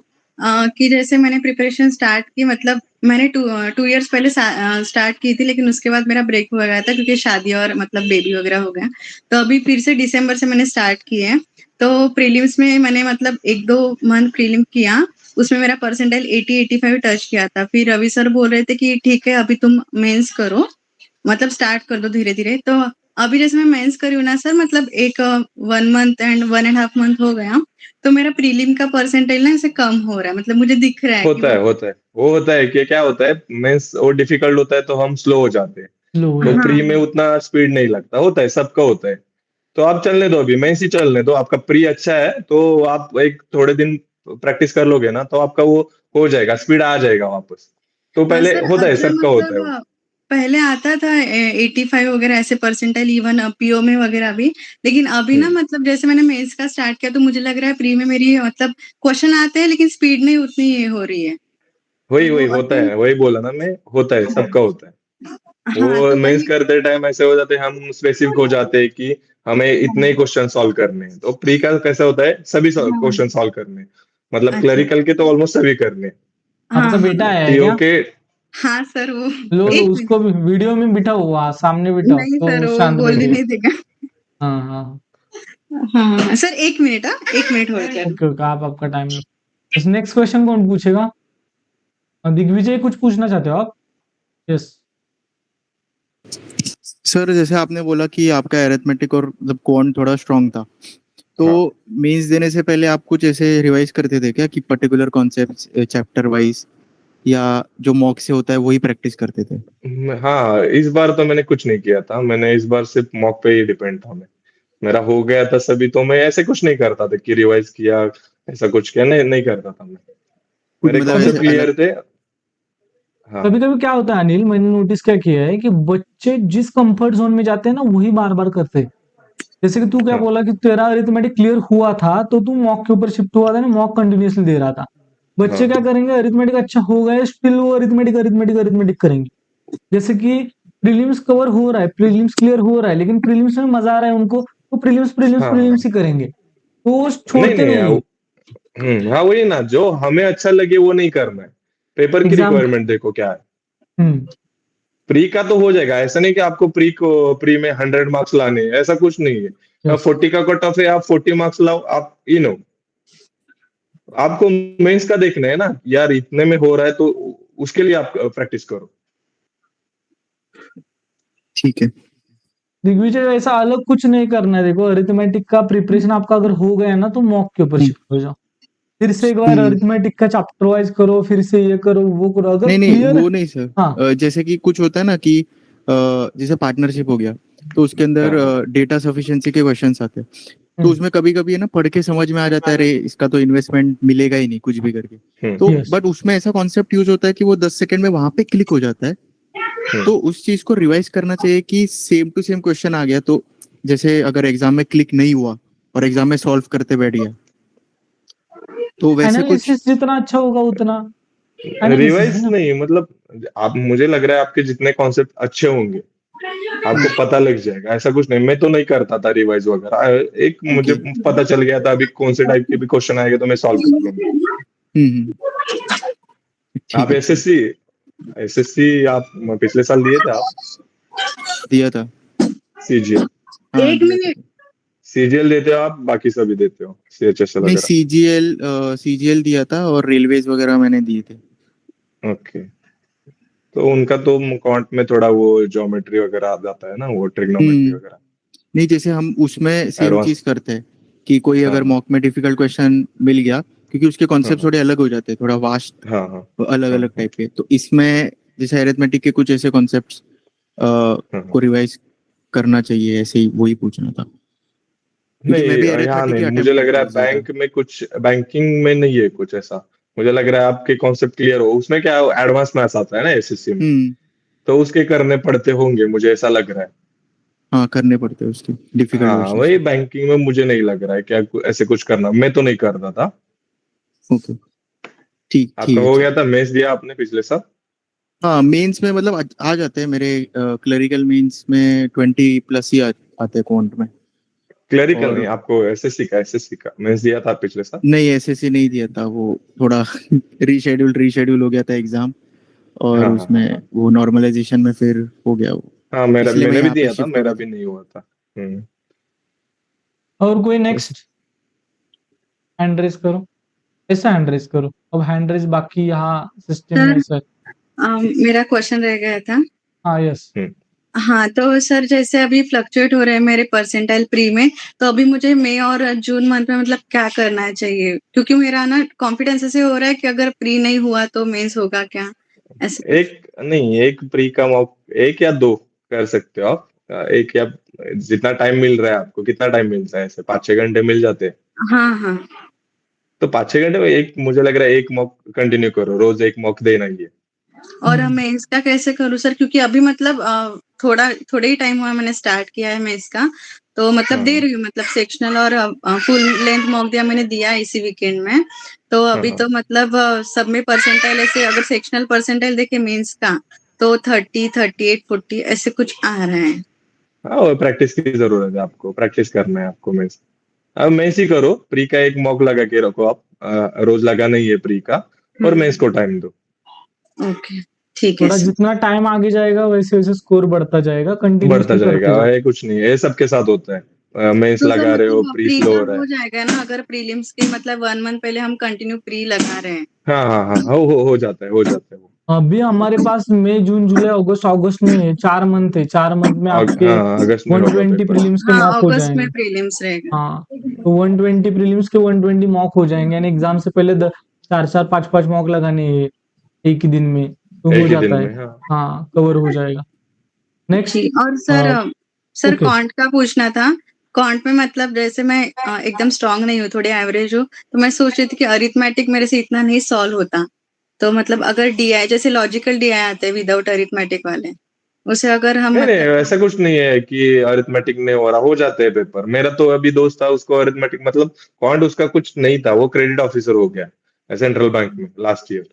कि जैसे मैंने प्रिपरेशन स्टार्ट की, मतलब मैंने 2 इयर्स पहले स्टार्ट की थी, लेकिन उसके बाद मेरा ब्रेक हो गया था क्योंकि शादी और मतलब बेबी वगैरह हो गया। तो अभी फिर से दिसंबर से मैंने स्टार्ट की है। तो प्रीलिम्स में मैंने मतलब 1-2 मंथ प्रीलिम किया, उसमें मेरा परसेंटाइल 80-85 टच किया था। फिर रवि सर बोल रहे थे कि ठीक है अभी तुम मेंस करो, मतलब स्टार्ट कर दो धीरे धीरे। तो अभी जैसे मैं मेंस करी हूँ ना सर, मतलब एक 1 मंथ एंड 1.5 मंथ हो गया, तो मेरा प्रीलिम का परसेंटाइल ना ऐसे कम हो रहा है, मतलब मुझे दिख रहा है कि होता है वो होता है कि क्या होता है, मीन्स वो डिफिकल्ट होता है तो हम स्लो हो जाते हैं, स्लो तो है। प्री में उतना स्पीड नहीं लगता, होता है सबका होता है। तो आप चलने दो, अभी मैं इसी चलने दो, आपका प्री अच्छा है तो आप एक थोड़े दिन प्रैक्टिस कर लोगे ना तो आपका वो हो जाएगा, स्पीड आ जाएगा वापस। तो हाँ पहले सर, होता है, अच्छा सबका होता है वो। मतलब पहले आता था 85 वगैरह ऐसे परसेंटाइल, इवन पीओ में वगैरह भी। लेकिन अभी ना मतलब जैसे मैंने मेंस का स्टार्ट किया तो मुझे लग रहा है प्री में मेरी मतलब क्वेश्चन आते हैं लेकिन स्पीड नहीं उतनी हो रही है। वही वो वही होता अभी है, वही बोला ना मैं, होता है, सबका होता है। हाँ वो तो मेंस वही करते टाइम ऐसे हो जाते हैं, हम स्पेसिफिक हो जाते हैं कि हमें इतने ही क्वेश्चन सॉल्व करने हैं। तो प्री का कैसा होता है, सभी हाँ क्वेश्चन सॉल्व करने हैं। मतलब अच्छा क्लरिकल के तो ऑलमोस्ट सभी करने हैं। हाँ आपका हाँ बेटा आया है पीओ क्या? के हाँ सर वो लो लो, एक मिनट, उसको भी वीडियो में बिठाओ, वहाँ सामने बिठाओ नहीं तो सर वो वो शांत बोलने बैठेगा। नहीं देगा। हाँ हाँ, हाँ सर एक मिनट, हाँ एक मिनट होल्ड कर। ओके ओके, आप आपका टाइम लो। इस नेक्स्ट क्वेश्चन कौन पूछेगा? दिग्विजय, कुछ पूछना चाहते हो आप? यस। सर जैसे आपने बोला कि आपका एरिथमेटिक और मतलब क्वांट थोड़ा स्ट्रांग था, तो हाँ मेंस देने से पहले आप कुछ ऐसे रिवाइज करते थे क्या कि पर्टिकुलर कॉन्सेप्ट चैप्टर वाइज, या जो मॉक से होता है वही प्रैक्टिस करते थे? हाँ, इस बार तो मैंने कुछ नहीं किया था, मैंने इस बार सिर्फ मॉक पे ही डिपेंड था मैं। मेरा हो गया था सभी, तो मैं ऐसे कुछ नहीं करता था कि रिवाइज किया, ऐसा कुछ किया, नहीं नहीं करता था मैं। कुछ मेरे मतलब कभी ऐसे कॉन्सेप्ट अलग? क्लियर थे। हाँ कभी कभी क्या होता है अनिल, मैंने नोटिस क्या किया है कि बच्चे जिस कंफर्ट जोन में जाते हैं ना वही बार बार करते हैं। जैसे कि तू क्या हाँ बोला कि तेरा अरिथमेटिक क्लियर हुआ था तो तू मॉक के ऊपर शिफ्ट हुआ था ना, मॉक कंटिन्यूअसली दे रहा था। बच्चे हाँ क्या करेंगे, अरिथमेटिक अच्छा हो गया स्टिल वो अरिथमेटिक अरिथमेटिक अरिथमेटिक करेंगे। जैसे कि प्रीलिम्स कवर हो रहा है, प्रीलिम्स क्लियर हो रहा है, लेकिन प्रीलिम्स में मजा आ रहा है उनको, तो प्रीलिम्स प्रीलिम्स हाँ हाँ। प्रीलिम्स ही करेंगे, तो वो नहीं छोड़ते नहीं नहीं है। हाँ वही ना, जो हमें अच्छा लगे वो नहीं करना है। पेपर की एग्जाम। रिक्वायरमेंट देखो क्या है। हम्म। प्री का तो हो जाएगा, ऐसा नहीं कि आपको प्री में 100 मार्क्स लाने हैं, ऐसा कुछ नहीं है। यस। 40 का कट ऑफ है, आप 40 मार्क्स लाओ, आप आपको मेंस का देखना है ना यार, इतने में हो रहा है तो उसके लिए आप प्रैक्टिस करो। ठीक है। दिग्विजय, ऐसा अलग कुछ नहीं करना है। देखो, अरिथमेटिक का प्रिपरेशन आपका अगर हो गया ना तो मॉक के ऊपर हम्म, शिफ्ट हो जाओ। फिर से एक बार हम्म, अरिथमेटिक का चैप्टर वाइज करो, फिर से ये करो वो करो, अगर नहीं नहीं क्लियर। वो नहीं सर। हाँ। जैसे कि कुछ होता है ना कि जैसे पार्टनरशिप हो गया, तो उसके अंदर हाँ हाँ डेटा सफिशिएंसी के क्वेश्चंस आते हैं, तो हम्म। उसमें कभी कभी है ना पढ़ के समझ में आ जाता है, अरे इसका तो इन्वेस्टमेंट मिलेगा ही नहीं कुछ भी करके। हम्म तो यस। बट उसमें ऐसा कॉन्सेप्ट यूज होता है कि वो 10 सेकंड में वहां पे क्लिक हो जाता है। हम्म। तो उस चीज को रिवाइज करना चाहिए कि सेम टू सेम क्वेश्चन आ गया, तो जैसे अगर एग्जाम में क्लिक नहीं हुआ और एग्जाम में सॉल्व करते बैठ गया, तो वैसे कुछ। एनालिसिस जितना अच्छा होगा उतना। एनालिसिस है रिवाइज ना। नहीं, मतलब आप, मुझे लग रहा है आपके जितने कॉन्सेप्ट अच्छे होंगे आपको पता लग जाएगा, ऐसा कुछ नहीं। मैं तो नहीं करता था रिवाइज वगैरह, एक मुझे ओके। पता चल गया था अभी कौन से टाइप के भी क्वेश्चन आएंगे तो मैं सॉल्व कर लूंगा। हम्म, आप ठीक है ठीक एसएससी एसएससी आप पिछले साल दिए थे आप? है। दिया था। सीजीएल? हाँ एक दिया था। मिनट, सीजीएल देते हो आप, बाकी सभी देते हो, सीएचएसएल नहीं, वगैरह? सीजीएल दिया था और रेलवेज वगैरह मैंने दिए थे। ओके। तो उनका तो क्वांट में थोड़ा वो ज्योमेट्री वगैरह आ जाता है ना, वो ट्रिग्नोमेट्री हम्म, वगैरह, नहीं जैसे हम उसमें सेम एडवांस। चीज करते हैं कि कोई हाँ अगर मॉक में डिफिकल्ट क्वेश्चन मिल गया, क्योंकि उसके हाँ कॉन्सेप्ट थोड़े अलग हो जाते हैं, थोड़ा वास्ट, हाँ हाँ अलग हाँ अलग हाँ टाइप के, तो इसमें जैसे अरिथमेटिक के कुछ ऐसे कॉन्सेप्ट्स हाँ को हाँ। रिवाइज करना चाहिए, ऐसे ही वही पूछना था, क्योंकि नहीं मैं भी यहाँ अरिथमेटिक नहीं, ही मुझे अटेम्प्ट लग करता रहा हूँ है ज्यादा। बैंक में कुछ, बैंकिंग में नहीं है कुछ ऐसा। मुझे लग रहा है आपके कॉन्सेप्ट क्लियर हो, उसमें क्या एडवांस मैथ्स आता है ना एसएससी में, हम्म, तो उसके करने पड़ते होंगे, मुझे ऐसा लग रहा है। हाँ करने पड़ते हैं उसके डिफिकल्ट हाँ क्वेश्चंस। वही, बैंकिंग में मुझे नहीं लग रहा है क्या ऐसे कुछ करना, मैं तो नहीं करता था। ओके, ठीक आपका ठीक है हो ठीक। गया था, मेंस दिया आपने पिछले साल? हाँ मेंस में मतलब आ जाते हैं मेरे, क्लरिकल मेंस में 20+ ही आते हैं काउंट में। क्लरिकल नहीं, और आपको एसएससी का मेंस दिया था पिछले साल? नहीं, एसएससी नहीं दिया था, वो थोड़ा रीशेड्यूल हो गया था एग्जाम, और हाँ हाँ हाँ उसमें वो नॉर्मलाइजेशन में फिर हो गया वो, हाँ, मेरा इसलिए मैं मैंने भी यहाँ पे दिया था, शिफ्ट हो मेरा गया भी था। नहीं हुआ था। और कोई बस। नेक्स्ट? हैंड रेस करो, ऐसा हैंड रेस करो। अब हैंड रेस बाकी यहाँ सिस्टम में सर ऐसा। मेरा क्वेश्चन रह गया था। हाँ यस। हाँ तो सर जैसे अभी फ्लक्चुएट हो रहे हैं मेरे परसेंटाइल प्री में, तो अभी मुझे मई और जून मंथ में मतलब क्या करना चाहिए, क्योंकि मेरा ना कॉन्फिडेंस ऐसे हो रहा है कि अगर प्री नहीं हुआ तो मेंस होगा क्या, ऐसे कुछ। एक नहीं, एक प्री का मॉक, एक या दो? कर सकते हो आप। एक या जितना टाइम मिल रहा है आपको, कितना टाइम मिलता है? ऐसे 5-6 घंटे मिल जाते हैं। हाँ हाँ तो 5-6 घंटे में एक, मुझे लग रहा है एक मॉक कंटिन्यू करो, रोज एक मॉक देना ही है। और मैं इसका कैसे करूँ सर, क्योंकि अभी मतलब थोड़े ही टाइम हुआ मैंने स्टार्ट किया है मैं इसका, तो मतलब दे हाँ रही हूँ, मतलब सेक्शनल और फुल लेंथ मॉक दिया मैंने दिया इसी वीकेंड में। तो अभी हाँ तो मतलब सब में परसेंटाइल ऐसे, अगर सेक्शनल परसेंटाइल देखे मेंस का तो 30, 38, 40 ऐसे कुछ आ रहे हैं। हाँ, वो प्रैक्टिस की जरूरत है, आपको प्रैक्टिस करना है आपको मेंस। अब मेंस ही करो, प्री का एक मॉक लगा के रखो आप। रोज लगाना ही है प्री का, और मेंस को टाइम दो। ओके ठीक है थोड़ा सर। जितना टाइम आगे जाएगा वैसे वैसे स्कोर बढ़ता जाएगा, बढ़ता कंटिन्यूअसली करते जाएगा, जाओ। है कुछ नहीं है, ये सबके साथ होता है। मेंस तो सर लगा रहे हो, मतलब प्री प्री स्लो का हो रहा है। हो जाएगा ना, अगर प्रीलिम्स के मतलब 1 मंथ पहले हम कंटिन्यू प्री लगा रहे हैं। हाँ हाँ हाँ, हो जाता है, हो जाता है वो। अभी हमारे पास मई, जून, जुलाई, अगस्त में है, 4 मंथ है। 4 मंथ में आपके हाँ, अगस्त में होगा 120 पेपर। प्रीलिम्स के हाँ मॉक हो अगस्त में जाएंगे। प्रीलिम्स रहेगा। हाँ, तो 120 प्रीलिम्स के 120 मॉक हो जाएंगे, यानी एग्जाम से पहले 4-4, 5-5 मॉक लगाने हैं एक ही दिन में, तो हो एक ही दिन जाता है। में, हाँ। हाँ, कवर हो जाएगा। नेक्स्ट। जी और सर ओके। क्वांट का पूछना था। क्वांट में मतलब जैसे मैं एकदम स्ट्रांग नहीं हूँ, थोड़ी एवरेज हूँ, तो मैं सोच रही थी कि अरिथमेटिक मेरे से इतना नहीं सॉल्व होता, तो मतलब अगर डीआई जैसे लॉजिकल डीआई आते हैं विदाउट अरिथमेटिक वाले, उसे अगर हम नहीं नहीं, मतलब ऐसा कुछ नहीं है कि अरिथमेटिक नहीं हो रहा, हो जाते हैं पेपर। मेरा तो अभी दोस्त था, उसको अरिथमेटिक मतलब क्वांट उसका कुछ नहीं था, वो क्रेडिट ऑफिसर हो गया सेंट्रल बैंक में लास्ट ईयर।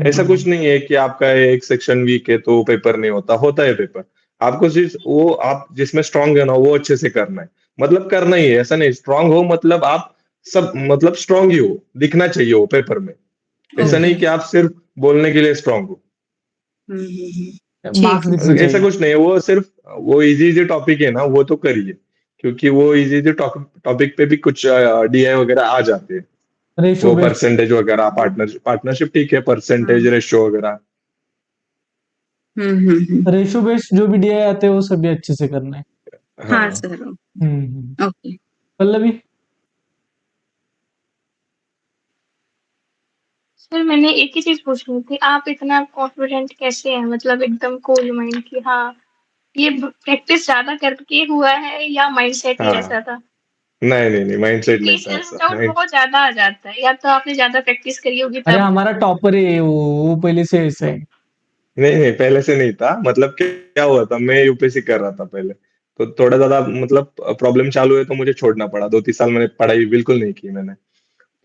ऐसा कुछ नहीं है कि आपका एक सेक्शन वीक है तो पेपर नहीं होता, होता है पेपर। आपको सिर्फ वो, आप जिसमें स्ट्रांग है ना, वो अच्छे से करना है। मतलब करना ही है, ऐसा नहीं स्ट्रांग हो मतलब आप सब मतलब स्ट्रांग ही हो, दिखना चाहिए वो पेपर में। ऐसा ओके। नहीं कि आप सिर्फ बोलने के लिए स्ट्रांग हो। ठीक मार्क्स है दिखने ऐसा चाहिए। कुछ नहीं है, वो सिर्फ वो इजी इजी टॉपिक है ना, वो तो करिए। क्योंकि वो इजी इजी टॉपिक पे भी कुछ डीआई वगैरह आ जाते हैं। रेशो वो बेस्ड। परसेंटेज वगैरह, पार्टनरशिप ठीक है, परसेंटेज रेशियो वगैरह। रेशो बेस्ड जो भी डीआई आते हैं वो सभी अच्छे से करना है। हाँ हाँ सर ओके। पल्लवी। सर मैंने एक ही चीज पूछनी थी, आप इतना कॉन्फिडेंट कैसे हैं, मतलब एकदम कूल माइंड की? हाँ, ये प्रैक्टिस ज्यादा करके हुआ है या माइंडसेट ही हाँ, ऐसा था? नहीं नहीं नहीं, माइंडसेट क्योंकि नहीं था सेल्फ ऐसा, डाउट माइंड। बहुत ज्यादा आ जाता है, या तो आपने ज्यादा प्रैक्टिस करी होगी अरे तब। हमारा टॉपर है वो पहले से ऐसा है। नहीं नहीं, पहले से नहीं था। मतलब क्या हुआ था, मैं यूपीएससी कर रहा था पहले, तो थोड़ा ज्यादा मतलब प्रॉब्लम चालू है, तो मुझे छोड़ना पड़ा। 2-3 साल मैंने पढ़ाई बिल्कुल नहीं की मैंने।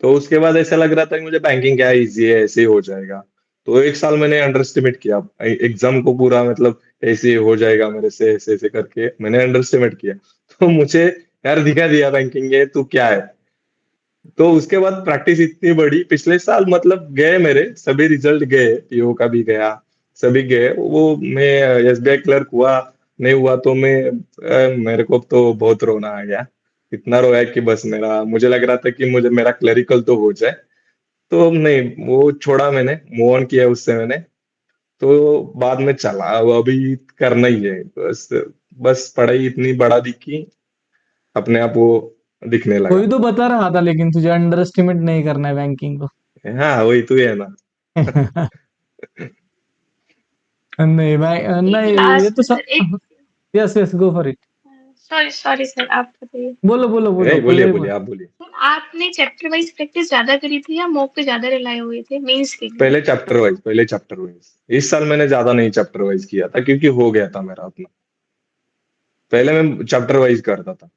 तो उसके बाद ऐसा लग रहा था कि मुझे बैंकिंग क्या है, इजी है, ऐसे ही हो जाएगा। तो 1 साल मैंने अंडर एस्टिमेट किया एग्जाम को पूरा, मतलब ऐसे ही हो जाएगा मेरे से, ऐसे ऐसे करके मैंने अंडर एस्टिमेट किया। तो मुझे यार दिखा दिया बैंकिंग है तू क्या है। तो उसके बाद प्रैक्टिस इतनी बड़ी, पिछले साल मतलब गए मेरे सभी रिजल्ट गए, पीओ का भी गया, सभी गए। वो मैं एसबीआई क्लर्क हुआ नहीं हुआ, तो मेरे को तो बहुत रोना आ गया। इतना रोया कि बस मेरा, मुझे लग रहा था कि मुझे मेरा क्लरिकल तो हो जाए। तो नहीं, वो छोड़ा मैंने, मूव ऑन किया उससे मैंने। तो बाद में चला, वो अभी करना ही है बस। बस पढ़ाई इतनी बढ़ा दी कि अपने आप वो दिखने लगा। कोई तो बता रहा था लेकिन तुझे अंडर एस्टिमेट नहीं करना है बैंकिंग को। हाँ, वही तो है ना। नहीं एक नहीं, ये तो लास्ट सब। सर, एक yes yes, go for it. Sorry sorry sir, आप बताइए। बोलो बोलो बोलो, नहीं, बोलिए पल्लवी बोलिए, बोलो। आप बोलिए। सर आपने चैप्टर वाइज प्रैक्टिस ज्यादा करी थी या मॉक पे ज्यादा रिलाय हुए थे मेंस के लिए? पहले चैप्टर वाइज। इस साल मैंने ज्यादा नहीं चैप्टर वाइज किया था, क्योंकि हो गया था मेरा अपना। पहले मैं चैप्टर वाइज करता था।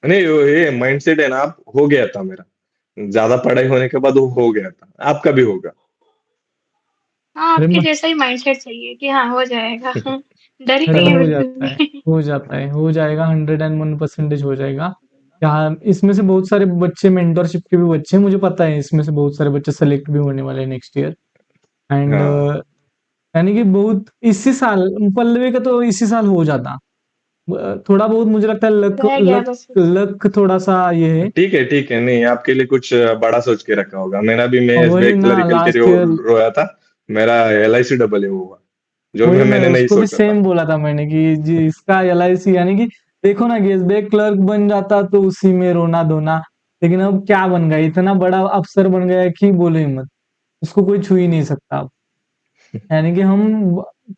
नहीं, ये माइंडसेट है ना, आप हो गया था मेरा। ज्यादा पढ़ाई होने के बाद वो हो गया था, आपका भी होगा। हाँ, अरे आपके जैसा ही माइंडसेट चाहिए कि हाँ हो जाएगा। डर ही अरे नहीं है हो बिल्कुल जाता है, भी। हो जाता है, हो जाएगा, 101% हो जाएगा। यहाँ इसमें से बहुत सारे बच्चे मेंटरशिप के भी बच्चे हैं, मुझे पता है इसमें से बहुत सारे बच्चे सेलेक्ट भी होने वाले हैं नेक्स्ट ईयर। एंड हाँ, यानी कि बहुत इसी साल, पल्लवी का तो इसी साल हो जाता। थोड़ा बहुत मुझे लगता है लक रह गया लक बस। लक थोड़ा सा ये है। ठीक है ठीक है। नहीं, आपके लिए कुछ बड़ा सोच के रखा होगा। मेरा भी, मैं और एसबीआई वही ना क्लरिकल के लिए लास्ट ईयर, रोया था। मेरा एलआईसी डबल है हुआ, जो वही मैं मैंने नहीं उसको भी सोचा था। सेम बोला था मैंने कि जी इसका एलआईसी, यानी कि देखो ना कि एसबीआई क्लर्क बन जाता तो उसी में रोना धोना। लेकिन अब क्या बन गया, इतना बड़ा अफसर बन गया कि बोले ही मत, उसको कोई छू ही नहीं सकता अब। यानी कि हम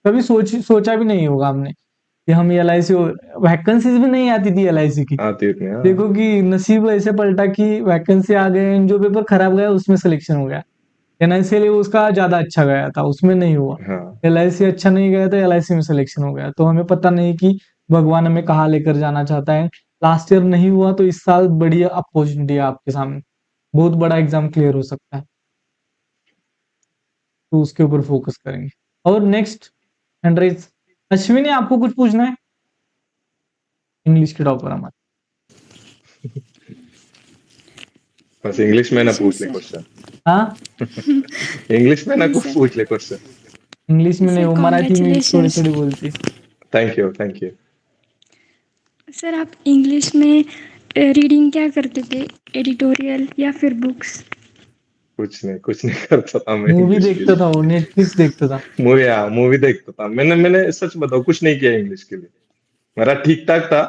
कभी सोचा भी नहीं होगा हमने कि हम एलआईसी वैकेंसीज भी नहीं आती थी एलआईसी की। आती उतनी, हाँ। देखो कि नसीब ऐसे पलटा कि वैकेंसी आ गए, जो पेपर खराब गया उसमें सिलेक्शन हो गया। एनआईसी उसका ज्यादा अच्छा गया था, उसमें नहीं हुआ। हाँ एलआईसी अच्छा नहीं गया तो एलआईसी में सिलेक्शन हो गया। तो हमें पता नहीं कि भगवान हमें कहाँ लेकर जाना चाहता है। लास्ट ईयर नहीं हुआ तो इस साल बड़ी अपॉर्चुनिटी है आपके सामने, बहुत बड़ा एग्जाम क्लियर हो सकता है, तो उसके ऊपर फोकस करेंगे। और नेक्स्ट हैंडराइज अश्विनी, आपको कुछ पूछना है? इंग्लिश के टॉपर हमारे। बस इंग्लिश में ना जी पूछ ले सर। क्वेश्चन। हाँ, इंग्लिश में ना जी कुछ सर। पूछ ले क्वेश्चन। इंग्लिश में नहीं, सर वो मराठी में थोड़ी कॉन्ग्रेचुलेशंस। थोड़ी बोलती है। Thank you, thank you. Sir आप इंग्लिश में रीडिंग क्या करते थे, एडिटोरियल या फिर बुक्स? कुछ नहीं करता था मैं मूवी इंग्लिश के देखता था, लिए। वो नेटफ्लिक्स देखता था। मूवी देखता था। मैंने सच बताओ कुछ नहीं किया इंग्लिश के लिए। मेरा ठीक ठाक था,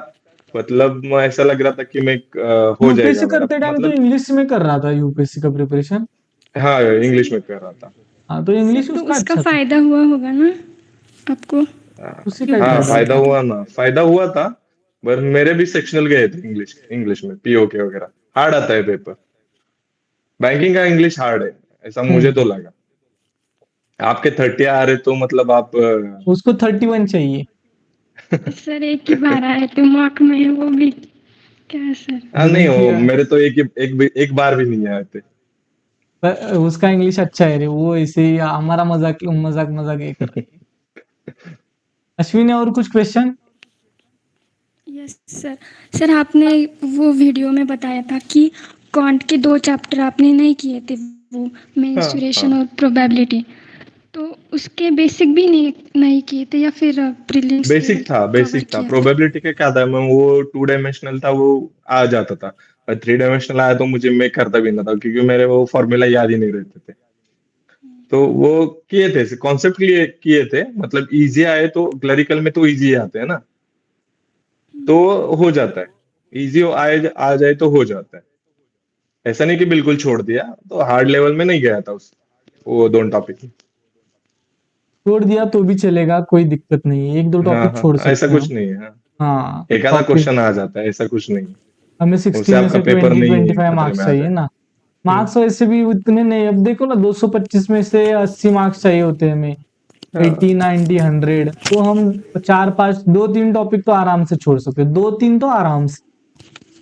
मतलब ऐसा लग रहा था कि मैं हो यूपीएससी जाएगा मेरा, करते टाइम तो मतलब। इंग्लिश में कर रहा था, यूपीएससी का प्रिपरेशन। हाँ, इंग्लिश में कर रहा था। हाँ, तो सर इंग्लिश तो उसका उसका अच्छा था। फायदा हुआ होगा ना आपको उसी का ही हाँ, फायदा फायदा यूपीएससी होता है। हुआ ना, फायदा हुआ था। पर मेरे भी सेक्शनल गए थे इंग्लिश इंग्लिश में, पीओके वगैरह। हार्ड आता है पेपर। बैंकिंग का इंग्लिश हार्ड है, ऐसा मुझे हम्म, तो लगा। आपके 30 आ रहे तो मतलब आप उसको 31 चाहिए। सर एक ही बार आए थे मार्क में, वो भी क्या है सर? हाँ, जो नहीं नहीं हो, किया मेरे तो एक बार भी नहीं आए थे। उसका इंग्लिश अच्छा है रे, वो ऐसे ही हमारा मजाक मजाक मजाक ये कर रही है। अश्विनी, और कुछ क्वेश्चन? Yes sir. सर आपने वो वीडियो में बताया था कि क्वांट के 2 चैप्टर आपने नहीं किए थे, वो हाँ मेंस्चुरेशन हाँ, और प्रोबेबिलिटी। तो उसके बेसिक भी नहीं किए थे या फिर प्रीलिम्स लेवल कवर बेसिक था। किया था? प्रोबेबिलिटी का क्या था, मैं वो 2 डायमेंशनल था, वो आ जाता था। और 3 डायमेंशनल आया तो मुझे मैं करता भी ना था, क्योंकि मेरे वो फॉर्मूला याद ही नहीं रहते थे। तो वो किए थे, कॉन्सेप्ट किए थे, मतलब इजी आए तो क्लरिकल में तो इजी आते हैं ना, तो हो जाता है। इजी आ जाए तो हो जाता है। ऐसा नहीं कि बिल्कुल छोड़ दिया, तो हार्ड लेवल में नहीं गया था उस वो दोनों टॉपिक। छोड़ दिया तो भी चलेगा, कोई दिक्कत नहीं है, एक दो हाँ टॉपिक हाँ, छोड़ ऐसा सकते हैं कुछ हम। नहीं है, हाँ। हाँ, एक आधा टॉपिक क्वेश्चन आ जाता है, ऐसा कुछ नहीं है। हमें उससे 60 में आपका से पेपर 20 नहीं 25 खतरे मार्क्स में आ चाहिए जाए। ना। मार्क्स वैसे भी उतने नहीं, अब देखो ना 225 में से 80 मार्क्स चाहिए होते हैं हमें, हाँ 80 90 100, तो हम 4 5 2 3 टॉपिक तो आराम से छोड़ सकते हैं, 2 3 तो आराम से।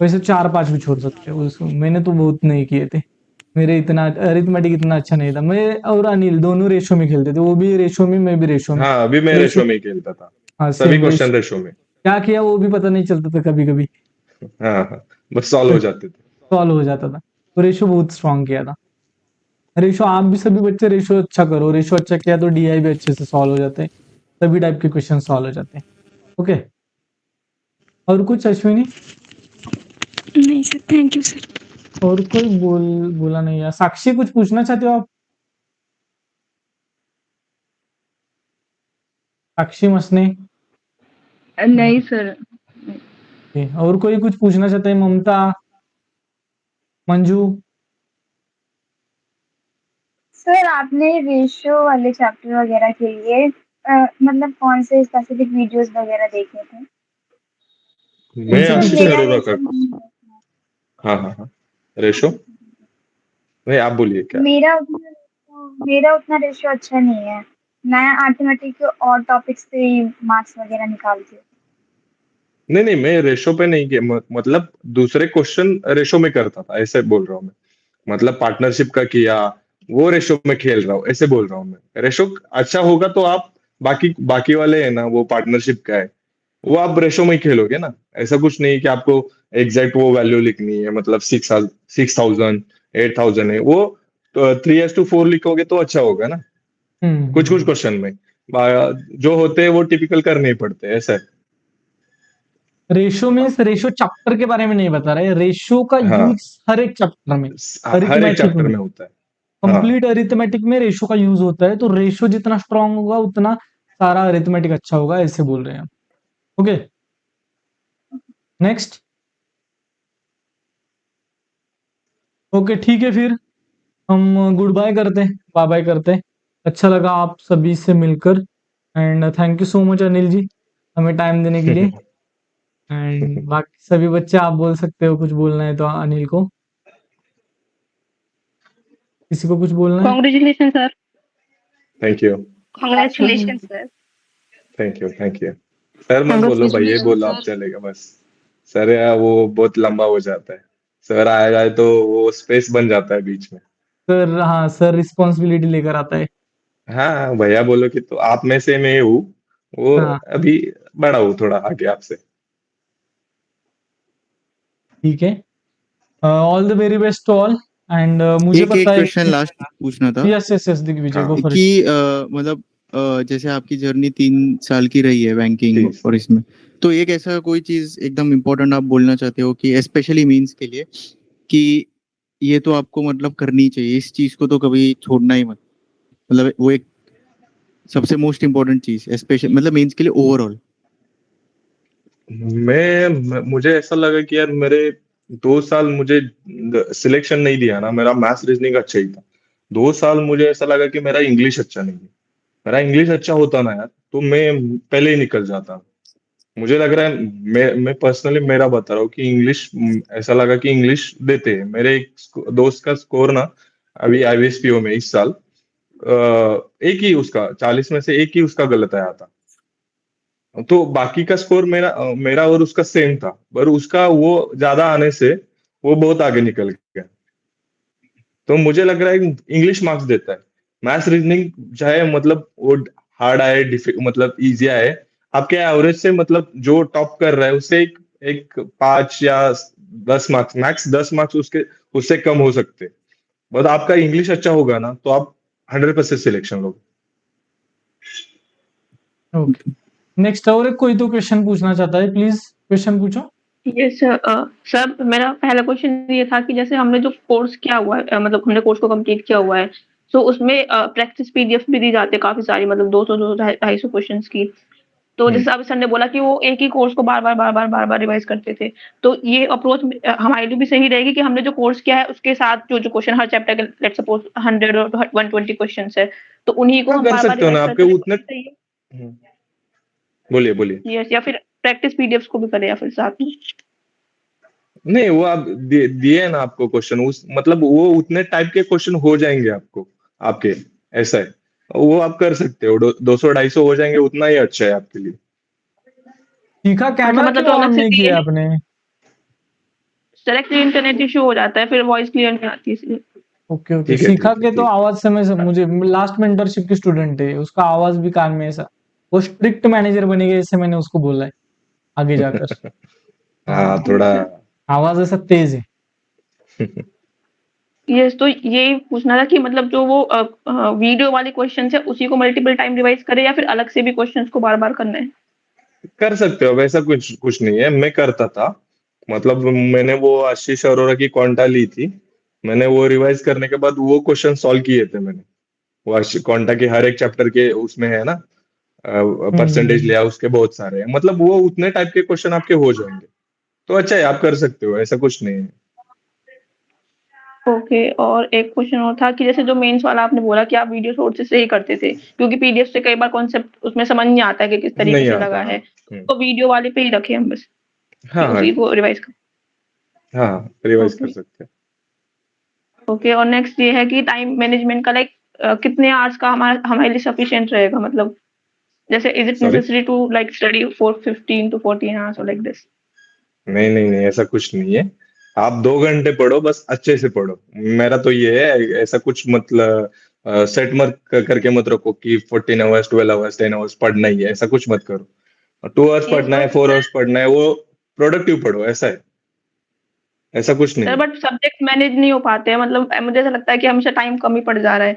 वैसे 4 5 भी छोड़ सकते हैं मैंने तो बहुत नहीं किए थे। मेरे इतना अरिथमेटिक इतना अच्छा नहीं था। मैं और अनिल दोनों रेशो में खेलते थे, वो भी रेशो में, मैं भी रेशो में। हाँ, अभी मैं रेशो, रेशो में ही खेलता था। हाँ सभी सेम क्वेश्चन रेशो। रेशो में। क्या किया वो भी पता नहीं चलता था कभी कभी, हाँ हाँ, बस सॉल्व हो जाते थे। सॉल्व हो जाता था। तो रेशो बहुत स्ट्रांग किया था। रेशो आप भी सभी बच्चे रेशो अच्छा करो, रेशो अच्छा किया तो डीआई भी अच्छे से सॉल्व हो जाते हैं, सभी टाइप के क्वेश्चन सॉल्व हो जाते हैं। ओके, और कुछ अश्विनी? नहीं सर, थैंक यू सर। और कोई बोला नहीं यार। साक्षी, कुछ पूछना चाहते हो आप? साक्षी मसने? नहीं सर। और कोई कुछ पूछना चाहते हैं? ममता, मंजू? सर आपने रेशियो वाले चैप्टर वगैरह के लिए मतलब कौन से स्पेसिफिक वीडियोस वगैरह देखे थे? मैं कौन से सर अच्छे से टीचर? मेरा जरूर रेशियो रखा। हाँ हाँ हाँ, रेशो। नहीं, आप बोलिए क्या। मेरा मेरा उतना रेशियो अच्छा नहीं है। मैं आर्थमेटिक और टॉपिक्स से ही मार्क्स वगैरह निकालती हूँ। नहीं नहीं, मैं रेशो पे नहीं किया, मतलब दूसरे क्वेश्चन रेशो में करता था, ऐसे बोल रहा हूँ मैं। मतलब पार्टनरशिप का किया, वो रेशो में खेल रहा हूँ, ऐसे बोल रहा हूँ मैं। रेशो अच्छा होगा तो आप बाकी बाकी वाले है ना, वो पार्टनरशिप का है, वो आप रेशो में ही खेलोगे ना। ऐसा कुछ नहीं कि आपको एग्जैक्ट वो वैल्यू लिखनी है, मतलब 6,000 8,000 है वो, तो 3:4 लिखोगे तो अच्छा होगा ना। कुछ कुछ हम्म। क्वेश्चन में जो होते हैं वो टिपिकल करने ही पड़ते हैं, ऐसा है। रेशो में रेशो चैप्टर के बारे में नहीं बता रहे, रेशो का हाँ, यूज हर एक चैप्टर में, हर एक अरिथमेटिक चैप्टर में, में होता है। हाँ, कंप्लीट अरिथमेटिक में रेशो का यूज होता है। तो रेशो जितना स्ट्रांग होगा उतना सारा अरिथमेटिक अच्छा होगा, ऐसे बोल रहे हैं हम। Okay, next. ओके ठीक है, फिर हम गुड बाय करते हैं, बाय बाय करते हैं। अच्छा लगा आप सभी से मिलकर and thank you so much Anil ji हमें टाइम देने के लिए एंड बाकी सभी बच्चे आप बोल सकते हो कुछ बोलना है तो अनिल को किसी को कुछ बोलना है congratulation sir. Thank you congratulation sir. Thank you sir मत बोलो भाई, ये बोलो आप चलेगा बस। सर यार वो बहुत लंबा हो जाता है, सर आ जाए तो वो स्पेस बन जाता है बीच में। सर हाँ सर रिस्पॉन्सिबिलिटी लेकर आता है हाँ भैया बोलो कि तो आप में से मैं हूँ, वो हाँ अभी बड़ा हूँ थोड़ा आगे आपसे। ठीक है all the very best to all and मुझे एक पता है क्वेश्चन लास्ट पूछना था यस दिग्विजय गो फॉर कि मतलब जैसे आपकी जर्नी 3 साल की रही है बैंकिंग जी। और इसमें, तो एक ऐसा कोई चीज एकदम इम्पोर्टेंट आप बोलना चाहते हो कि स्पेशली मींस के लिए कि ये तो आपको मतलब करनी चाहिए, इस चीज को तो कभी छोड़ना ही मत, मतलब वो एक सबसे मोस्ट इम्पोर्टेंट चीज स्पेशल मतलब मींस के लिए ओवरऑल। मुझे ऐसा लगा कि यार मेरे 2 साल मुझे सिलेक्शन नहीं दिया ना, मेरा मैथ्स रीजनिंग अच्छा ही था। 2 साल मुझे ऐसा लगा कि मेरा इंग्लिश अच्छा नहीं है। मेरा इंग्लिश अच्छा होता ना यार तो मैं पहले ही निकल जाता। मुझे लग रहा है मैं पर्सनली मेरा बता रहा हूँ कि इंग्लिश ऐसा लगा कि इंग्लिश देते हैं। मेरे एक दोस्त का स्कोर ना अभी IBSPO में इस साल एक ही उसका 40 में से एक ही उसका गलत आया था। तो बाकी का स्कोर मेरा और उसका सेम था, पर उसका वो ज्यादा आने से वो बहुत आगे निकल गया। तो मुझे लग रहा है इंग्लिश मार्क्स देता है। मैथ्स रीजनिंग चाहे मतलब वो हार्ड आए मतलब इजी आए, आपके एवरेज से मतलब जो टॉप कर रहा है उससे एक 5 या 10 मार्क्स, मैक्स 10 मार्क्स उससे कम हो सकते हैं। बट आपका इंग्लिश अच्छा होगा ना तो आप 100% सिलेक्शन लोगे। ओके नेक्स्ट और एक कोई तो क्वेश्चन पूछना चाहता है प्लीज क्वेश्चन पूछो यस सर मेरा पहला क्वेश्चन ये था कि जैसे हमने जो कोर्स किया हुआ है मतलब हमने कोर्स को कंप्लीट किया हुआ है, तो उसमें प्रैक्टिस पीडीएफ भी दी जाती है काफी सारी, मतलब 200-250 क्वेश्चंस की। तो जैसे अभी सर ने बोला कि वो एक ही कोर्स को बार-बार रिवाइज करते थे। तो ये अप्रोच हमारे लिए भी सही रहेगी कि हमने जो कोर्स किया है उसके साथ जो क्वेश्चन हर चैप्टर के लेट्स सपोज 100 और 120 क्वेश्चंस है, तो उन्हीं को हाँ हम कर बार-बार सकते हो ना रिवाइज आपके करते उतने। रहें, सही है? बोलिए। यस, या फिर प्रैक्टिस पीडीएफ्स को भी करें या फिर साथ में? नहीं वो आप दिए ना आपको क्वेश्चन, उस मतलब वो उतने टाइप के क्वेश्चन हो जाएंगे आपको आपके, ऐसा है। वो आप कर सकते हो 200-250 हो जाएंगे, उतना ही अच्छा है आपके लिए। सीखा अच्छा कैमरा मतलब जो क्यों अलग ऑन से नहीं दिए किया हैं, आपने डायरेक्टली इंटरनेट इशू हो जाता है, फिर वॉइस क्लियर नहीं आती इसलिए। ओके ठीक है सीखा ठीक है के तो आवाज से मैं मुझे लास्ट में इंटर्नशिप की स्टूडेंट है उसका आवाज भी कान में ऐसा वो स्ट्रिक्ट मैनेजर बनेगा इससे मैंने उसको बोला है आगे जाकर हाँ हाँ थोड़ा। आवाज ऐसा तेज है यस, तो यही पूछना था कि मतलब जो वो वीडियो वाले क्वेश्चंस है उसी को मल्टीपल टाइम रिवाइज करें या फिर अलग से भी क्वेश्चंस को बार-बार करना है? कर सकते हो, वैसा कुछ नहीं है। मैं करता था, मतलब मैंने वो आशीष अरोरा की क्वांटा ली थी, मैंने वो रिवाइज करने के बाद वो क्वेश्चन सॉल्व किए थे मैंने। वो क्वांटा के हर एक चैप्टर के उसमें है ना, परसेंटेज लिया उसके बहुत सारे हैं, मतलब वो उतने टाइप के क्वेश्चन आपके हो जाएंगे। तो अच्छा है, आप कर सकते हो, ऐसा कुछ नहीं है। ओके, और एक क्वेश्चन और था कि जैसे जो मेंस वाला आपने बोला कि आप वीडियो सोर्सेज से ही करते थे, क्योंकि पीडीएफ से कई बार कॉन्सेप्ट उसमें समझ नहीं आता है कि किस तरीके नहीं से आता लगा हाँ। है, तो वीडियो वाले पे ही रखें हम बस, कि हाँ उसी को रिवाइज कर। हाँ रिवाइज कर ओके, सकते हैं। ओके, और नेक्स्ट ये है कि टाइम मैनेजमेंट का लाइक कितने आवर्स का हमारे लिए सफिशिएंट रहेगा, मतलब जैसे is it sorry. Necessary to like study for 15 to 14 hours और लाइक दिस? नहीं ऐसा कुछ नहीं है। आप 2 घंटे पढ़ो, बस अच्छे से पढ़ो। मेरा तो ये है, ऐसा कुछ मतलब सेट मत करके मत रखो कि 14 आवर्स 12 आवर्स 10 आवर्स पढ़ना ही है, ऐसा कुछ मत करो। 2 आवर्स यस, पढ़ना है, 4 आवर्स पढ़ना है, वो प्रोडक्टिव पढ़ो, ऐसा है। ऐसा कुछ नहीं सर है। बट सब्जेक्ट मैनेज नहीं हो पाते हैं, मतलब मुझे ऐसा लगता है कि हमेशा टाइम कम ही पड़ जा रहा है,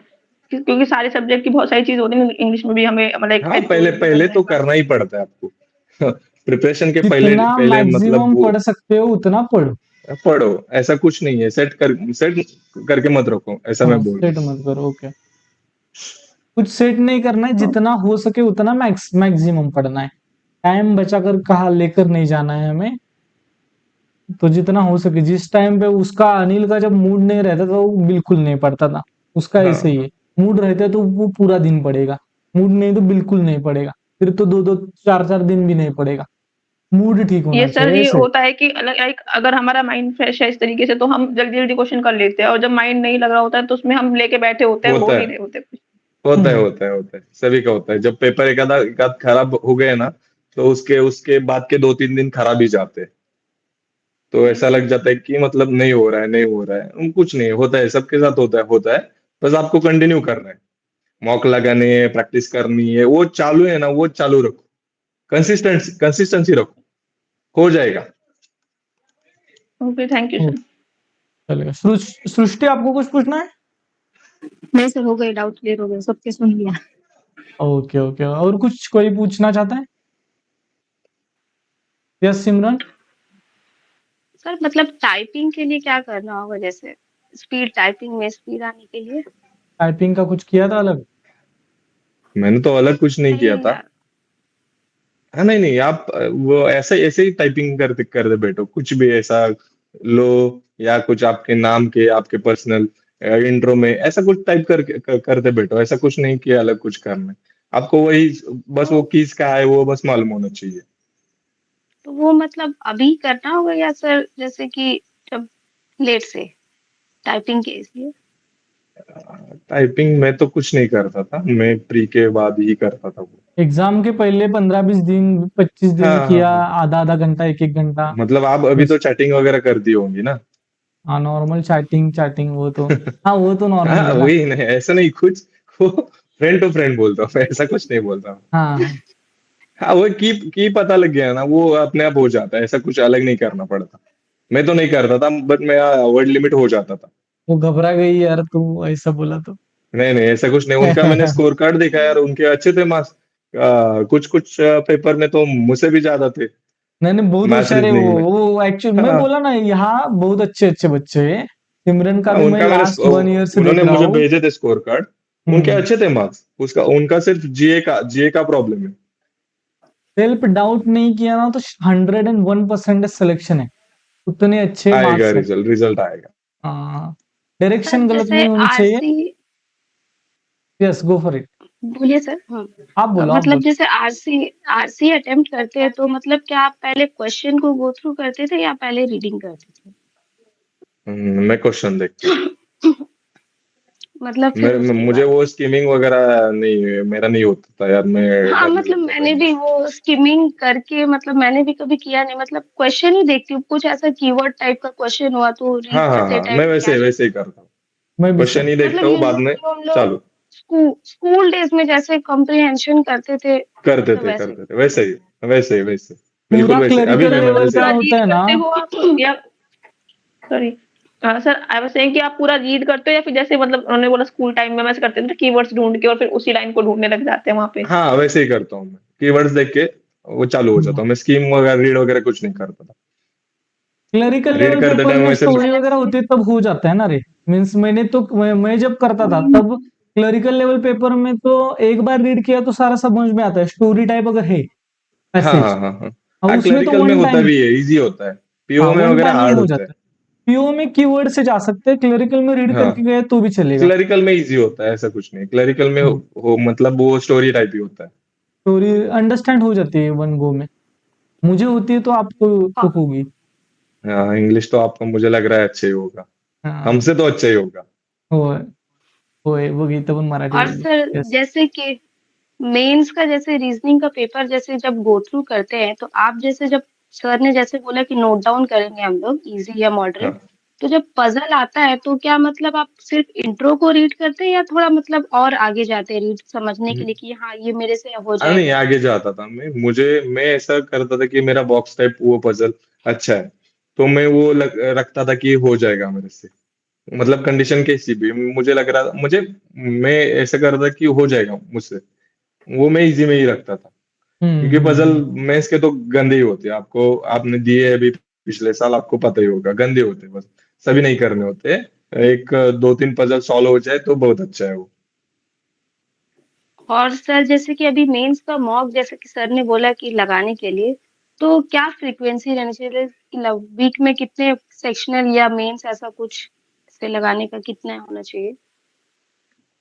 क्योंकि सारे सब्जेक्ट की बहुत सारी चीज होती है, इंग्लिश में भी हमें मतलब हाँ पहले एचओडी भी पहले करना तो है। करना ही पड़ता है आपको प्रिपरेशन के पहले जितना पहले मतलब मैक्सिमम वो पढ़ सकते हो उतना पढ़ो पढ़ो। ऐसा कुछ नहीं है, सेट करके मत रखो, ऐसा हाँ मैं बोल रहा सेट मत करो ओके कुछ सेट नहीं करना है जितना हो सके उतना मैक्सिमम पढ़ना है टाइम बचाकर कहा लेकर नहीं जाना है हमें तो जितना हो सके जिस टाइम पे उसका अनिल का जब मूड नहीं रहता तो वो बिल्कुल नहीं पढ़ता था उसका हूँ। ऐसे ही हाँ है मूड रहता है तो वो पूरा दिन पढ़ेगा, मूड नहीं तो बिल्कुल नहीं पढ़ेगा, फिर तो 2-2 4-4 दिन भी नहीं पढ़ेगा। मूड ठीक होना ये सर चाहिए ये ऐसे। होता है कि लाइक अगर हमारा माइंड फ्रेश है इस तरीके से तो हम जल्दी-जल्दी क्वेश्चन कर लेते हैं और जब माइंड नहीं लग रहा होता है तो उसमें हम लेके बैठे होते हैं, होता बोल है नहीं रहे होते कुछ। होता है हुँ, होता है होता है सभी का होता है। जब पेपर एक आध खराब हो गए ना, तो उसके उसके बाद के 2-3 दिन खराब ही जाते हैं। तो ऐसा लग जाता है कि मतलब नहीं हो रहा है, नहीं हो रहा है। कुछ नहीं होता है, सबके साथ होता है। बस आपको कंटिन्यू करना है। मॉक लगाने है, प्रैक्टिस करनी है, वो चालू है ना, वो चालू रखो। कंसिस्टेंसी रखो, हो जाएगा। ओके, थैंक यू हो सर। चलेगा। सृष्टि आपको कुछ पूछना है? नहीं सर, हो गए, डाउट क्लियर हो गए, सबके सुन लिया। Okay, okay. और कुछ कोई पूछना चाहता है? यस सिमरन? सर मतलब टाइपिंग के लिए क्या करना होगा, जैसे स्पीड, टाइपिंग में स्पीड आने के लिए? टाइपिंग का कुछ किया था अलग? मैंने तो अलग कुछ नहीं किया नहीं था। हाँ, नहीं, आप वो ऐसे ही टाइपिंग कर दे बैठो, कुछ भी ऐसा लो या कुछ आपके नाम के, आपके पर्सनल इंट्रो में ऐसा कुछ टाइप करते बैठो, ऐसा कुछ नहीं किया अलग कुछ करना है। आपको वही बस वो तो कीज का है वो बस मालूम होना चाहिए। तो वो मतलब अभी करना होगा या सर जैसे कि जब लेट से टाइपिंग के इसलिए? टाइपिंग में तो कुछ नहीं करता था, मैं प्री के बाद ही करता था वो। एग्ज़ाम के पहले 15-20 दिन, 25 दिन हाँ, हाँ, किया, हाँ। आधा-आधा घंटा, 1-1 घंटा मतलब आप अभी बस। तो चैटिंग वगैरह करती होंगी ना? हाँ, नॉर्मल चैटिंग वो तो हाँ, वो तो नॉर्मल हाँ, है ना। वही नहीं, ऐसा नहीं कुछ वो फ्रेंड टू फ्रेंड बोलता हूँ, ऐसा कुछ नहीं बोलता हूँ। हाँ, हाँ। हाँ, वो की पता लग गया ना, वो अपने आप हो जाता है, ऐसा कुछ अलग नहीं करना पड़ता। मैं तो नहीं करता था, बट मेरा वर्ड लिमिट हो जाता था। वो घबरा गई यार तू ऐसा बोला तो। नहीं, ऐसा कुछ नहीं, उनका मैंने स्कोर कार्ड देखा यार, उनके अच्छे थे मार्क्स। कुछ पेपर में तो मुझसे भी ज़्यादा थे, नहीं, नहीं बहुत मैथ्स होशियार है वो। रीजनिंग में। वो एक्चुअली मैं हाँ, बोला ना यहाँ बहुत अच्छे-अच्छे बच्चे हैं। सिमरन का हाँ, भी मैं उनका मैंने लास्ट 1 ईयर से उन्होंने देख रहा मुझे हूँ। भेजे थे स्कोर कार्ड, उनके हुँ। अच्छे थे मार्क्स। उनका सिर्फ जीए का प्रॉब्लम है। सेल्फ डाउट नहीं किया ना तो 101% सिलेक्शन है। उतने अच्छे आएगा मार्क्स हैं। रिजल्ट आएगा। हाँ, सर डायरेक्शन गलत जैसे नहीं होनी चाहिए। RC, yes, go for it. बोलिए सर। हाँ, आप बोलो, आप मतलब बोलो। जैसे आरसी आरसी अटेम्प्ट करते हैं तो मतलब क्या आप पहले क्वेश्चन को गो थ्रू करते थे या पहले रीडिंग करते थे? मैं क्वेश्चन देख के। मतलब फिर उसके मुझे बाद? वो स्कीमिंग वगैरह नहीं, मेरा नहीं होता था यार, मैं हाँ, डरने मतलब लगता था मैंने इनसे। भी वो स्किमिंग करके, मतलब मैंने भी कभी किया नहीं, मतलब क्वेश्चन ही देखती हूँ, कुछ ऐसा कीवर्ड टाइप का क्वेश्चन हुआ तो रीड हाँ, हाँ, करते हाँ, टाइम मैं क्या वैसे चीज। ही करता हूँ। मैं भी क्वेश्चन सर। ही देखता मतलब हूँ, बाद यूजुअली में तो हम लोग चालू स्कूल डेज में जैसे कॉम्प्रिहेंशन करते थे, करते मतलब थे वैसे करते थे वैसे ही वैसे ही वैसे बिल्कुल पूरा वैसे अभी क्लरिकल भी सर मैं मतलब लेवल वैसे का पूरा ही। होता रीड है ना। करते हो आप या sorry sir I was saying कि आप पूरा रीड करते हो या फिर जैसे मतलब उन्होंने बोला स्कूल टाइम में वैसे करते थे कीवर्ड्स ढूँढ के और फिर उसी लाइन को ढूँढने लग जाते हैं वहाँ पे? हाँ, वैसे ही करता हूँ मैं, कीवर्ड्स देख के वो चालू हो जाता हुँ। हूँ। मैं स्कीम वगैरह रीड वगैरह कुछ नहीं करता था। क्लरिकल रीड लेवल करते पेपर टाइम में वैसे स्टोरी वगैरह होती है तब हो जाता है ना रे। मीन्स मैं जब करता था तब क्लरिकल लेवल पेपर में तो एक बार रीड किया तो सारा समझ में आता है, स्टोरी टाइप अगर है हाँ, पैसेज। हाँ, हाँ, हाँ। और हाँ, उसमें तो क्लरिकल में वन होता टाइम, भी है, इजी होता है। हाँ, पीओ में वन वगैरह टाइम में हार्ड हो होता है। जाता है। पीओ में कीवर्ड से जा सकते हैं, क्लरिकल में रीड हाँ, करके गए तो भी चलेगा। क्लरिकल में इजी होता है, ऐसा कुछ नहीं। क्लरिकल में हुँ, हो मतलब वो स्टोरी टाइप ही होता है। स्टोरी अंडरस्टैंड हो जाती है वन गो में। मुझे होती है तो आपको तो हाँ। होगी। हाँ, इंग्लिश तो आपका मुझे लग रहा है अच्छा ही होगा, हाँ, हमसे तो अच्छा ही होगा। होय, होय. बघितलं पण मराठी और बोलली. Sir yes. जैसे कि मेंस का जैसे रीजनिंग का पेपर जैसे जब गो थ्रू करते हैं तो आप जैसे जब सर ने जैसे बोला कि नोट डाउन करेंगे हम लोग इजी या मॉडरेट, हाँ, तो जब पजल आता है तो क्या मतलब आप सिर्फ इंट्रो को रीड करते हैं या थोड़ा मतलब और आगे जाते हैं रीड समझने के लिए कि हाँ ये मेरे से हो नहीं, जाएगा? आगे जाता था मैं ऐसा करता था कि मेरा बॉक्स टाइप वो पजल अच्छा है, तो मैं वो रखता था कि हो जाएगा मेरे से। मतलब कंडीशन कैसी भी मुझे लग रहा था, मैं ऐसा करता कि हो जाएगा मुझसे, वो मैं इजी में ही रखता था। हुँ, क्योंकि हुँ, पजल हुँ. मैथ्स के तो गंदे ही होते हैं, आपने दिए अभी पिछले साल, आपको पता ही होगा, गंदे होते हैं बस, सभी नहीं करने होते। एक 2-3 पजल सॉल्व हो जाए तो बहुत अच्छा है वो। और सर जैसे कि अभी मेंस का मॉक जैसे कि सर ने बोला कि लगाने के लिए, तो क्या फ्रीक्वेंसी रहनी चाहिए कि वीक में कितने सेक्शनल या मेंस ऐसा कुछ से लगाने का कितना होना चाहिए?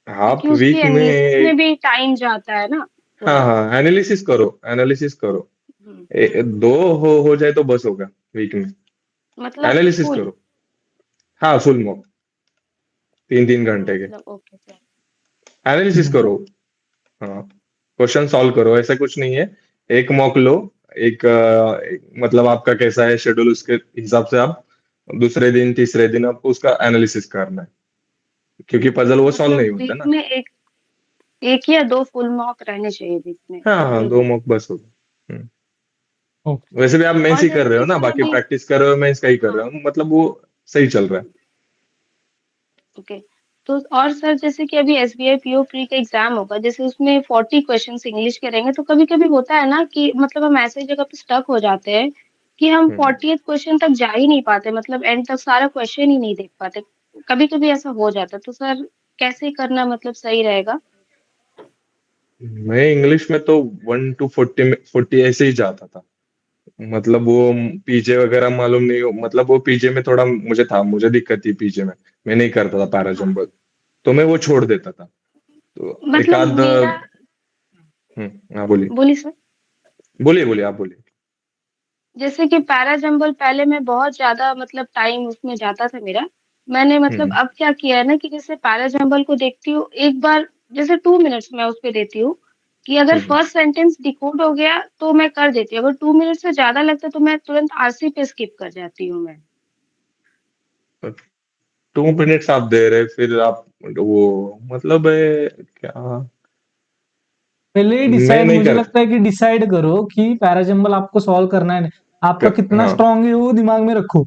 आप क्योंकि उसकी वीक एनालिसिस में में भी टाइम जाता है ना हाँ थोड़ा। हाँ एनालिसिस करो, एनालिसिस करो। हम्म, दो हो जाए तो बस होगा वीक में। मतलब एनालिसिस फुल। करो। हाँ फुल मॉक, 3-3 घंटे के मतलब ओके सर। एनालिसिस हम्म, करो। हाँ क्वेश्चन सॉल्व करो, ऐसा कुछ नहीं है। एक मॉक लो, मतलब आपका कैसा है शेड्यूल, उसके हिसाब से आप दूसरे दिन तीसरे दिन आपको उसका एनालिसिस करना है, क्योंकि पजल वो सॉल्व मतलब नहीं होता वीक ना। में एक या दो फुल मॉक रहने चाहिए वीक में हाँ हाँ पूरे 2 मॉक बस होगा। ओके। वैसे भी आप मेंस और ही कर जैसे रहे हो कि ना, सर बाकी अभी प्रैक्टिस कर रहे हो, मेंस का ही कर रहे हाँ हो, मतलब वो सही चल रहा है। ओके। तो और सर जैसे कि अभी एसबीआई पीओ प्री का एग्जाम होगा, जैसे उसमें 40 क्वेश्चंस इंग्लिश के रहेंगे, तो कभी कभी होता है ना कि मतलब हम ऐसी जगह पे स्टक हो जाते हैं कि हम हम्म। 40th क्वेश्चन तक जा ही नहीं पाते, मतलब एंड तक सारा क्वेश्चन ही नहीं देख पाते। कभी कभी ऐसा हो जाता है, तो सर कैसे करना मतलब सही रहेगा? मैं इंग्लिश में तो 1 to 40 में 40 ऐसे ही जाता था। मतलब वो पीजे वगैरह मालूम नहीं हो, मतलब वो पीजे में थोड़ा मुझे दिक्कत थी पीजे में। मैं नहीं करता था पैरा हाँ जंबल, तो मैं वो छोड़ देता था। तो एक मतलब आध मेरा हाँ बोलिए। बोली सर। बोलिए बोलिए आप बोलिए। जैसे कि पैरा जंबल पहले मैं बहुत ज्यादा मतलब टाइम उसमें जाता था मेरा। मैंने मतलब हम्म अब क्या किया है ना कि जैसे पैरा जंबल को देखती हूँ एक बार, जैसे 2 मिनट्स में उस पे देती हूँ कि अगर हम्म फर्स्ट सेंटेंस डिकोड हो गया तो मैं कर देती हूँ, अगर 2 मिनट से ज्यादा लगता है तो मैं तुरंत आरसी पे स्किप कर जाती हूँ मैं। 2 मिनट्स आप दे रहे, फिर आप वो मतलब क्या, पहले ही मैं डिसाइड, नहीं मुझे कर। लगता है कि डिसाइड करो कि पैराजंबल आपको सॉल्व करना है, आपका कितना हाँ स्ट्रांग है वो दिमाग में रखो।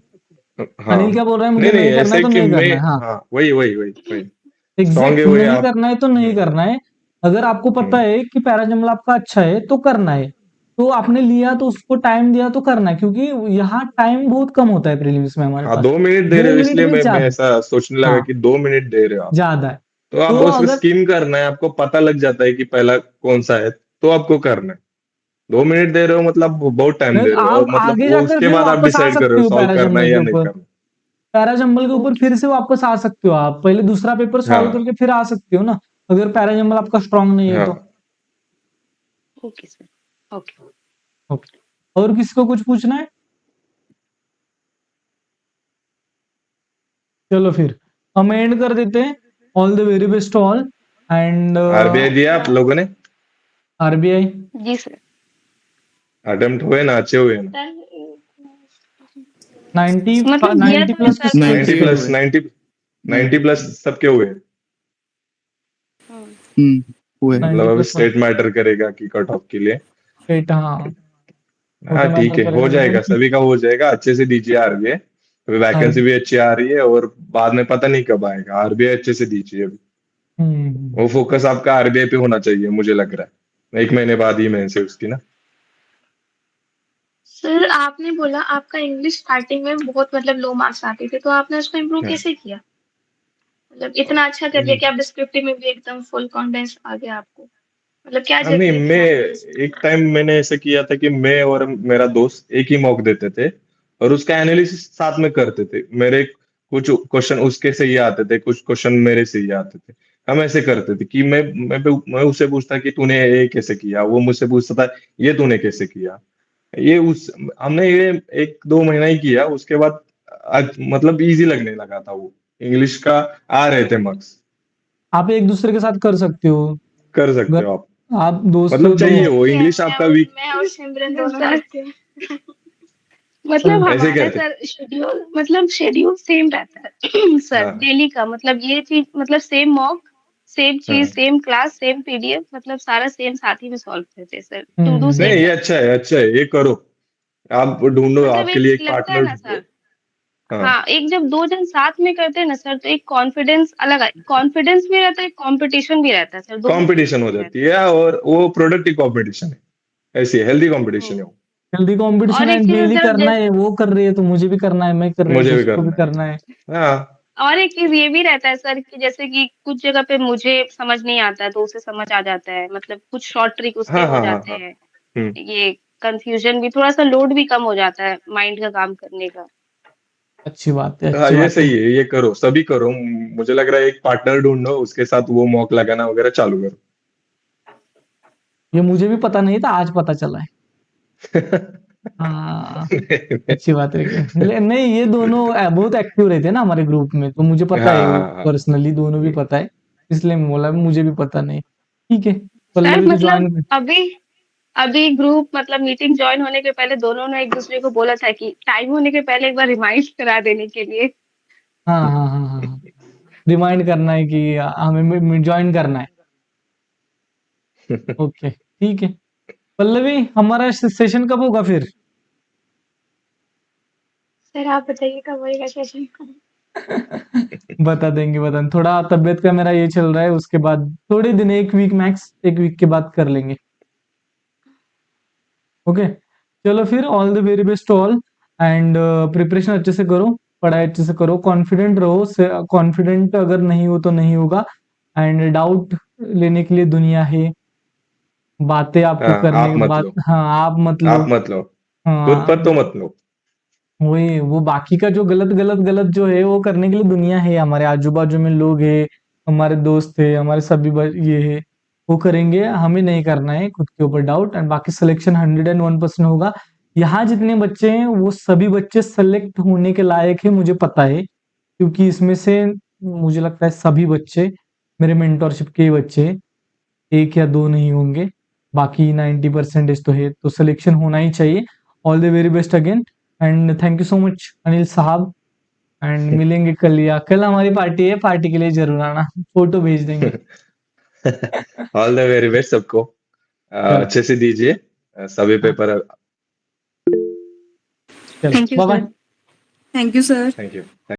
हाँ अनिल क्या बोल रहा है, नहीं मुझे नहीं नहीं करना है ऐसे तो कि नहीं मैं, करना है। हाँ, हाँ वही वही वही वही स्ट्रांग है एग्जैक्ट, वही नहीं आप। करना है तो नहीं करना है। अगर आपको पता हम्म। है कि पैराजंबल आपका अच्छा है तो करना है, तो आपने लिया तो उसको टाइम दिया तो करना है, क्योंकि यहाँ टाइम बहुत कम होता है प्रीलिम्स में हमारे हाँ पास। 2 मिनट दे रहे दो हो, मिनट इसलिए भी मैं ज्यादा, ऐसा सोचने लगा हाँ कि 2 मिनट दे रहे हो आप। ज्यादा है। तो आप तो उसको अगर स्किम करना है, आपको पता लग जाता है कि पहला कौन सा है, तो आपको करना है। 2 मिनट दे रहे हो मतलब बहुत टाइम नहीं, दे रहे हो, और आप मतलब आगे वो जाकर उसके फिर बाद आप वापस आ डिसाइड कर रहे सकते हो हो सॉल्व करना है पैराजंबल के या नहीं ऊपर। करना। पैराजंबल के ऊपर ओके फिर सर। से वापस आ सकते हो, आप पहले दूसरा पेपर सॉल्व हाँ करके फिर आ सकते हो ना, अगर पैराजंबल आपका स्ट्रांग नहीं है तो। हाँ ओके सर। ओके। ओके, और किसको कुछ पूछना है? चलो फिर हम एंड कर देते हैं। All the very best all, and RBI दिया आप लोगों ने? आरबीआई जी सर। अटेम्प्ट हुए ना, अच्छे हुए ना? 90 मतलब दिया 90 तो है प्लस सर किसके पर 90 किसके पे हुए? प्लस हुए 90, 90 90 प्लस सबके हुए। हम्म, हुए। मतलब 90 अभी प्लस स्टेट मैटर करेगा कि कट ऑफ के लिए। एट, हाँ वो हाँ तो ठीक मैटर है, हो करेगा जाएगा, क्योंकि सभी का हो जाएगा, अच्छे से दीजिए आरबीआई। अभी वैकेंसी आर भी अच्छी आ रही है, और बाद में पता नहीं कब आएगा, आरबीआई अच्छे से दीजिए अभी। वो फोकस आपका आरबीआई पे होना चाहिए, मुझे लग रहा है 1 महीने बाद ही मेन से उसकी ना। सर आपने बोला आपका इंग्लिश स्टार्टिंग में बहुत मतलब लो मार्क्स आते थे, तो आपने उसको इम्प्रूव हाँ। कैसे किया? मतलब इतना अच्छा कर दिया कि आप डिस्क्रिप्टिव में भी एकदम फुल कॉन्फिडेंस आ गया आपको, मतलब क्या नहीं जर्नी मैं थी आपकी उस एक टाइम मैंने ऐसे किया था कि मैं और मेरा दोस्त एक ही मॉक देते थे, और उसका एनालिसिस साथ में करते थे। मेरे कुछ क्वेश्चन उसके सही आते थे, कुछ क्वेश्चन मेरे सही आते थे। हम ऐसे करते थे कि मैं उससे पूछता कि तूने ये कैसे किया, वो मुझसे पूछता था ये तूने कैसे किया। ये उस हमने ये 1-2 महीना ही किया, उसके बाद मतलब इजी लगने लगा था वो, इंग्लिश का आ रहे थे मार्क्स। आप एक दूसरे के साथ कर सकते हो, कर सकते अगर हो आप, आप दोस्त मतलब दो। चाहिए वो करते हैं, इंग्लिश आपका वीक। मैं और सिमरन दोनों सर करते हैं। मतलब ऐसे हमारा करते। सर शेड्यूल मतलब शेड्यूल सेम रहता है सर हाँ डेली का, मतलब ये चीज मतलब सेम मॉक, सेम चीज, हाँ सेम क्लास, सेम पीडीएफ, मतलब सारा सेम साथ ही में सॉल्व करते हैं सर, टू डू नहीं हम्म, सेम ये रहता अच्छा है, अच्छा है, ये करो। आप ढूंढो है, मतलब आपके एक लिए एक लगता है पार्टनर ना ढूंढो। सर। हाँ हाँ, एक जब दो जन साथ में करते हैं ना सर तो एक कॉन्फिडेंस अलग है, कॉन्फिडेंस भी रहता है, कंपटीशन भी रहता है सर, दोनों चीज कंपटीशन हो सेम जाती रहता है, और वो प्रोडक्टिव कंपटीशन है, ऐसी हेल्दी है। कंपटीशन है वो। हेल्दी कंपटीशन और है, एक चीज है डेली सर करना है, वो कर रही है तो मुझे भी करना है, मैं कर रही हूँ मुझे तो भी उसको भी करना है। करना है। हाँ और एक चीज ये भी रहता है सर कि जैसे कि कुछ जगह पे मुझे समझ नहीं आता है तो उसे समझ आ जाता है, मतलब कुछ शॉर्ट ट्रिक उसके हाँ हो हाँ हाँ जाते हाँ। हैं। हम्म। ये कंफ्यूजन भी, थोड़ा सा लोड भी कम हो जाता है माइंड का काम करने का। अच्छी बात है, हाँ अच्छी ये बात है। सही है, ये करो, सभी करो। मुझे लग रहा है एक पार्टनर ढूंढो, उसके साथ वो मॉक लगाना वगैरह चालू करो। ये मुझे भी पता नहीं था, आज पता चला है। हाँ, अच्छी बात है कि नहीं, ये दोनों बहुत एक्टिव रहते हैं ना हमारे ग्रुप में, तो मुझे पता है, वो हाँ हाँ पर्सनली दोनों भी पता है, इसलिए मैं बोला मुझे भी पता नहीं। ठीक है, सर पल्लवी तो मतलब ज्वाइन। अभी अभी ग्रुप मतलब मीटिंग ज्वाइन होने के पहले दोनों ने एक दूसरे को बोला था कि टाइम होने के पहले एक बार रिमाइंड करा देने के लिए। हाँ हाँ हाँ हाँ हाँ, रिमाइंड करना है कि हमें ज्वाइन करना है। ओके, ठीक है। पल्लवी, हमारा सेशन कब होगा फिर? सर आप बताइए कब होएगा सेशन? बता देंगे, बता देंगे। थोड़ा तबीयत का मेरा ये चल रहा है, उसके बाद थोड़े दिन, 1 वीक मैक्स, 1 वीक के बाद कर लेंगे। ओके, चलो फिर, all the very best all, and preparation अच्छे से करो, पढ़ाई अच्छे से करो, कॉन्फिडेंट रहो। कॉन्फिडेंट अगर नहीं हो तो नहीं होगा, एंड डाउट लेने के लिए दुनिया है, बातें आपको हाँ, करने आप के मत बाद, लो, हाँ आप मत लो। आप मत लो, खुद हाँ, पर तो मत लो। वही, वो बाकी का जो गलत गलत गलत जो है वो करने के लिए दुनिया है, हमारे आजू बाजू में लोग हैं, हमारे दोस्त है, हमारे सभी ये है, वो करेंगे, हमें नहीं करना है खुद के ऊपर डाउट। एंड बाकी सिलेक्शन 101% होगा। यहाँ जितने बच्चे हैं वो सभी बच्चे सेलेक्ट होने के लायक है, मुझे पता है, क्योंकि इसमें से मुझे लगता है सभी बच्चे मेरे मेंटोरशिप के ही बच्चे हैं, 1 या 2 नहीं होंगे, बाकी 90% तो है, तो सिलेक्शन होना ही चाहिए। All the very best again, and thank you so much Anil साहब, एंड मिलेंगे कल, या कल हमारी पार्टी है, पार्टी के लिए जरूर आना, फोटो भेज देंगे। ऑल द वेरी बेस्ट सबको। चलो, अच्छे से दीजिए सभी हाँ, पेपर। चलो, thank you bye sir. Bye. Thank you sir. Thank you.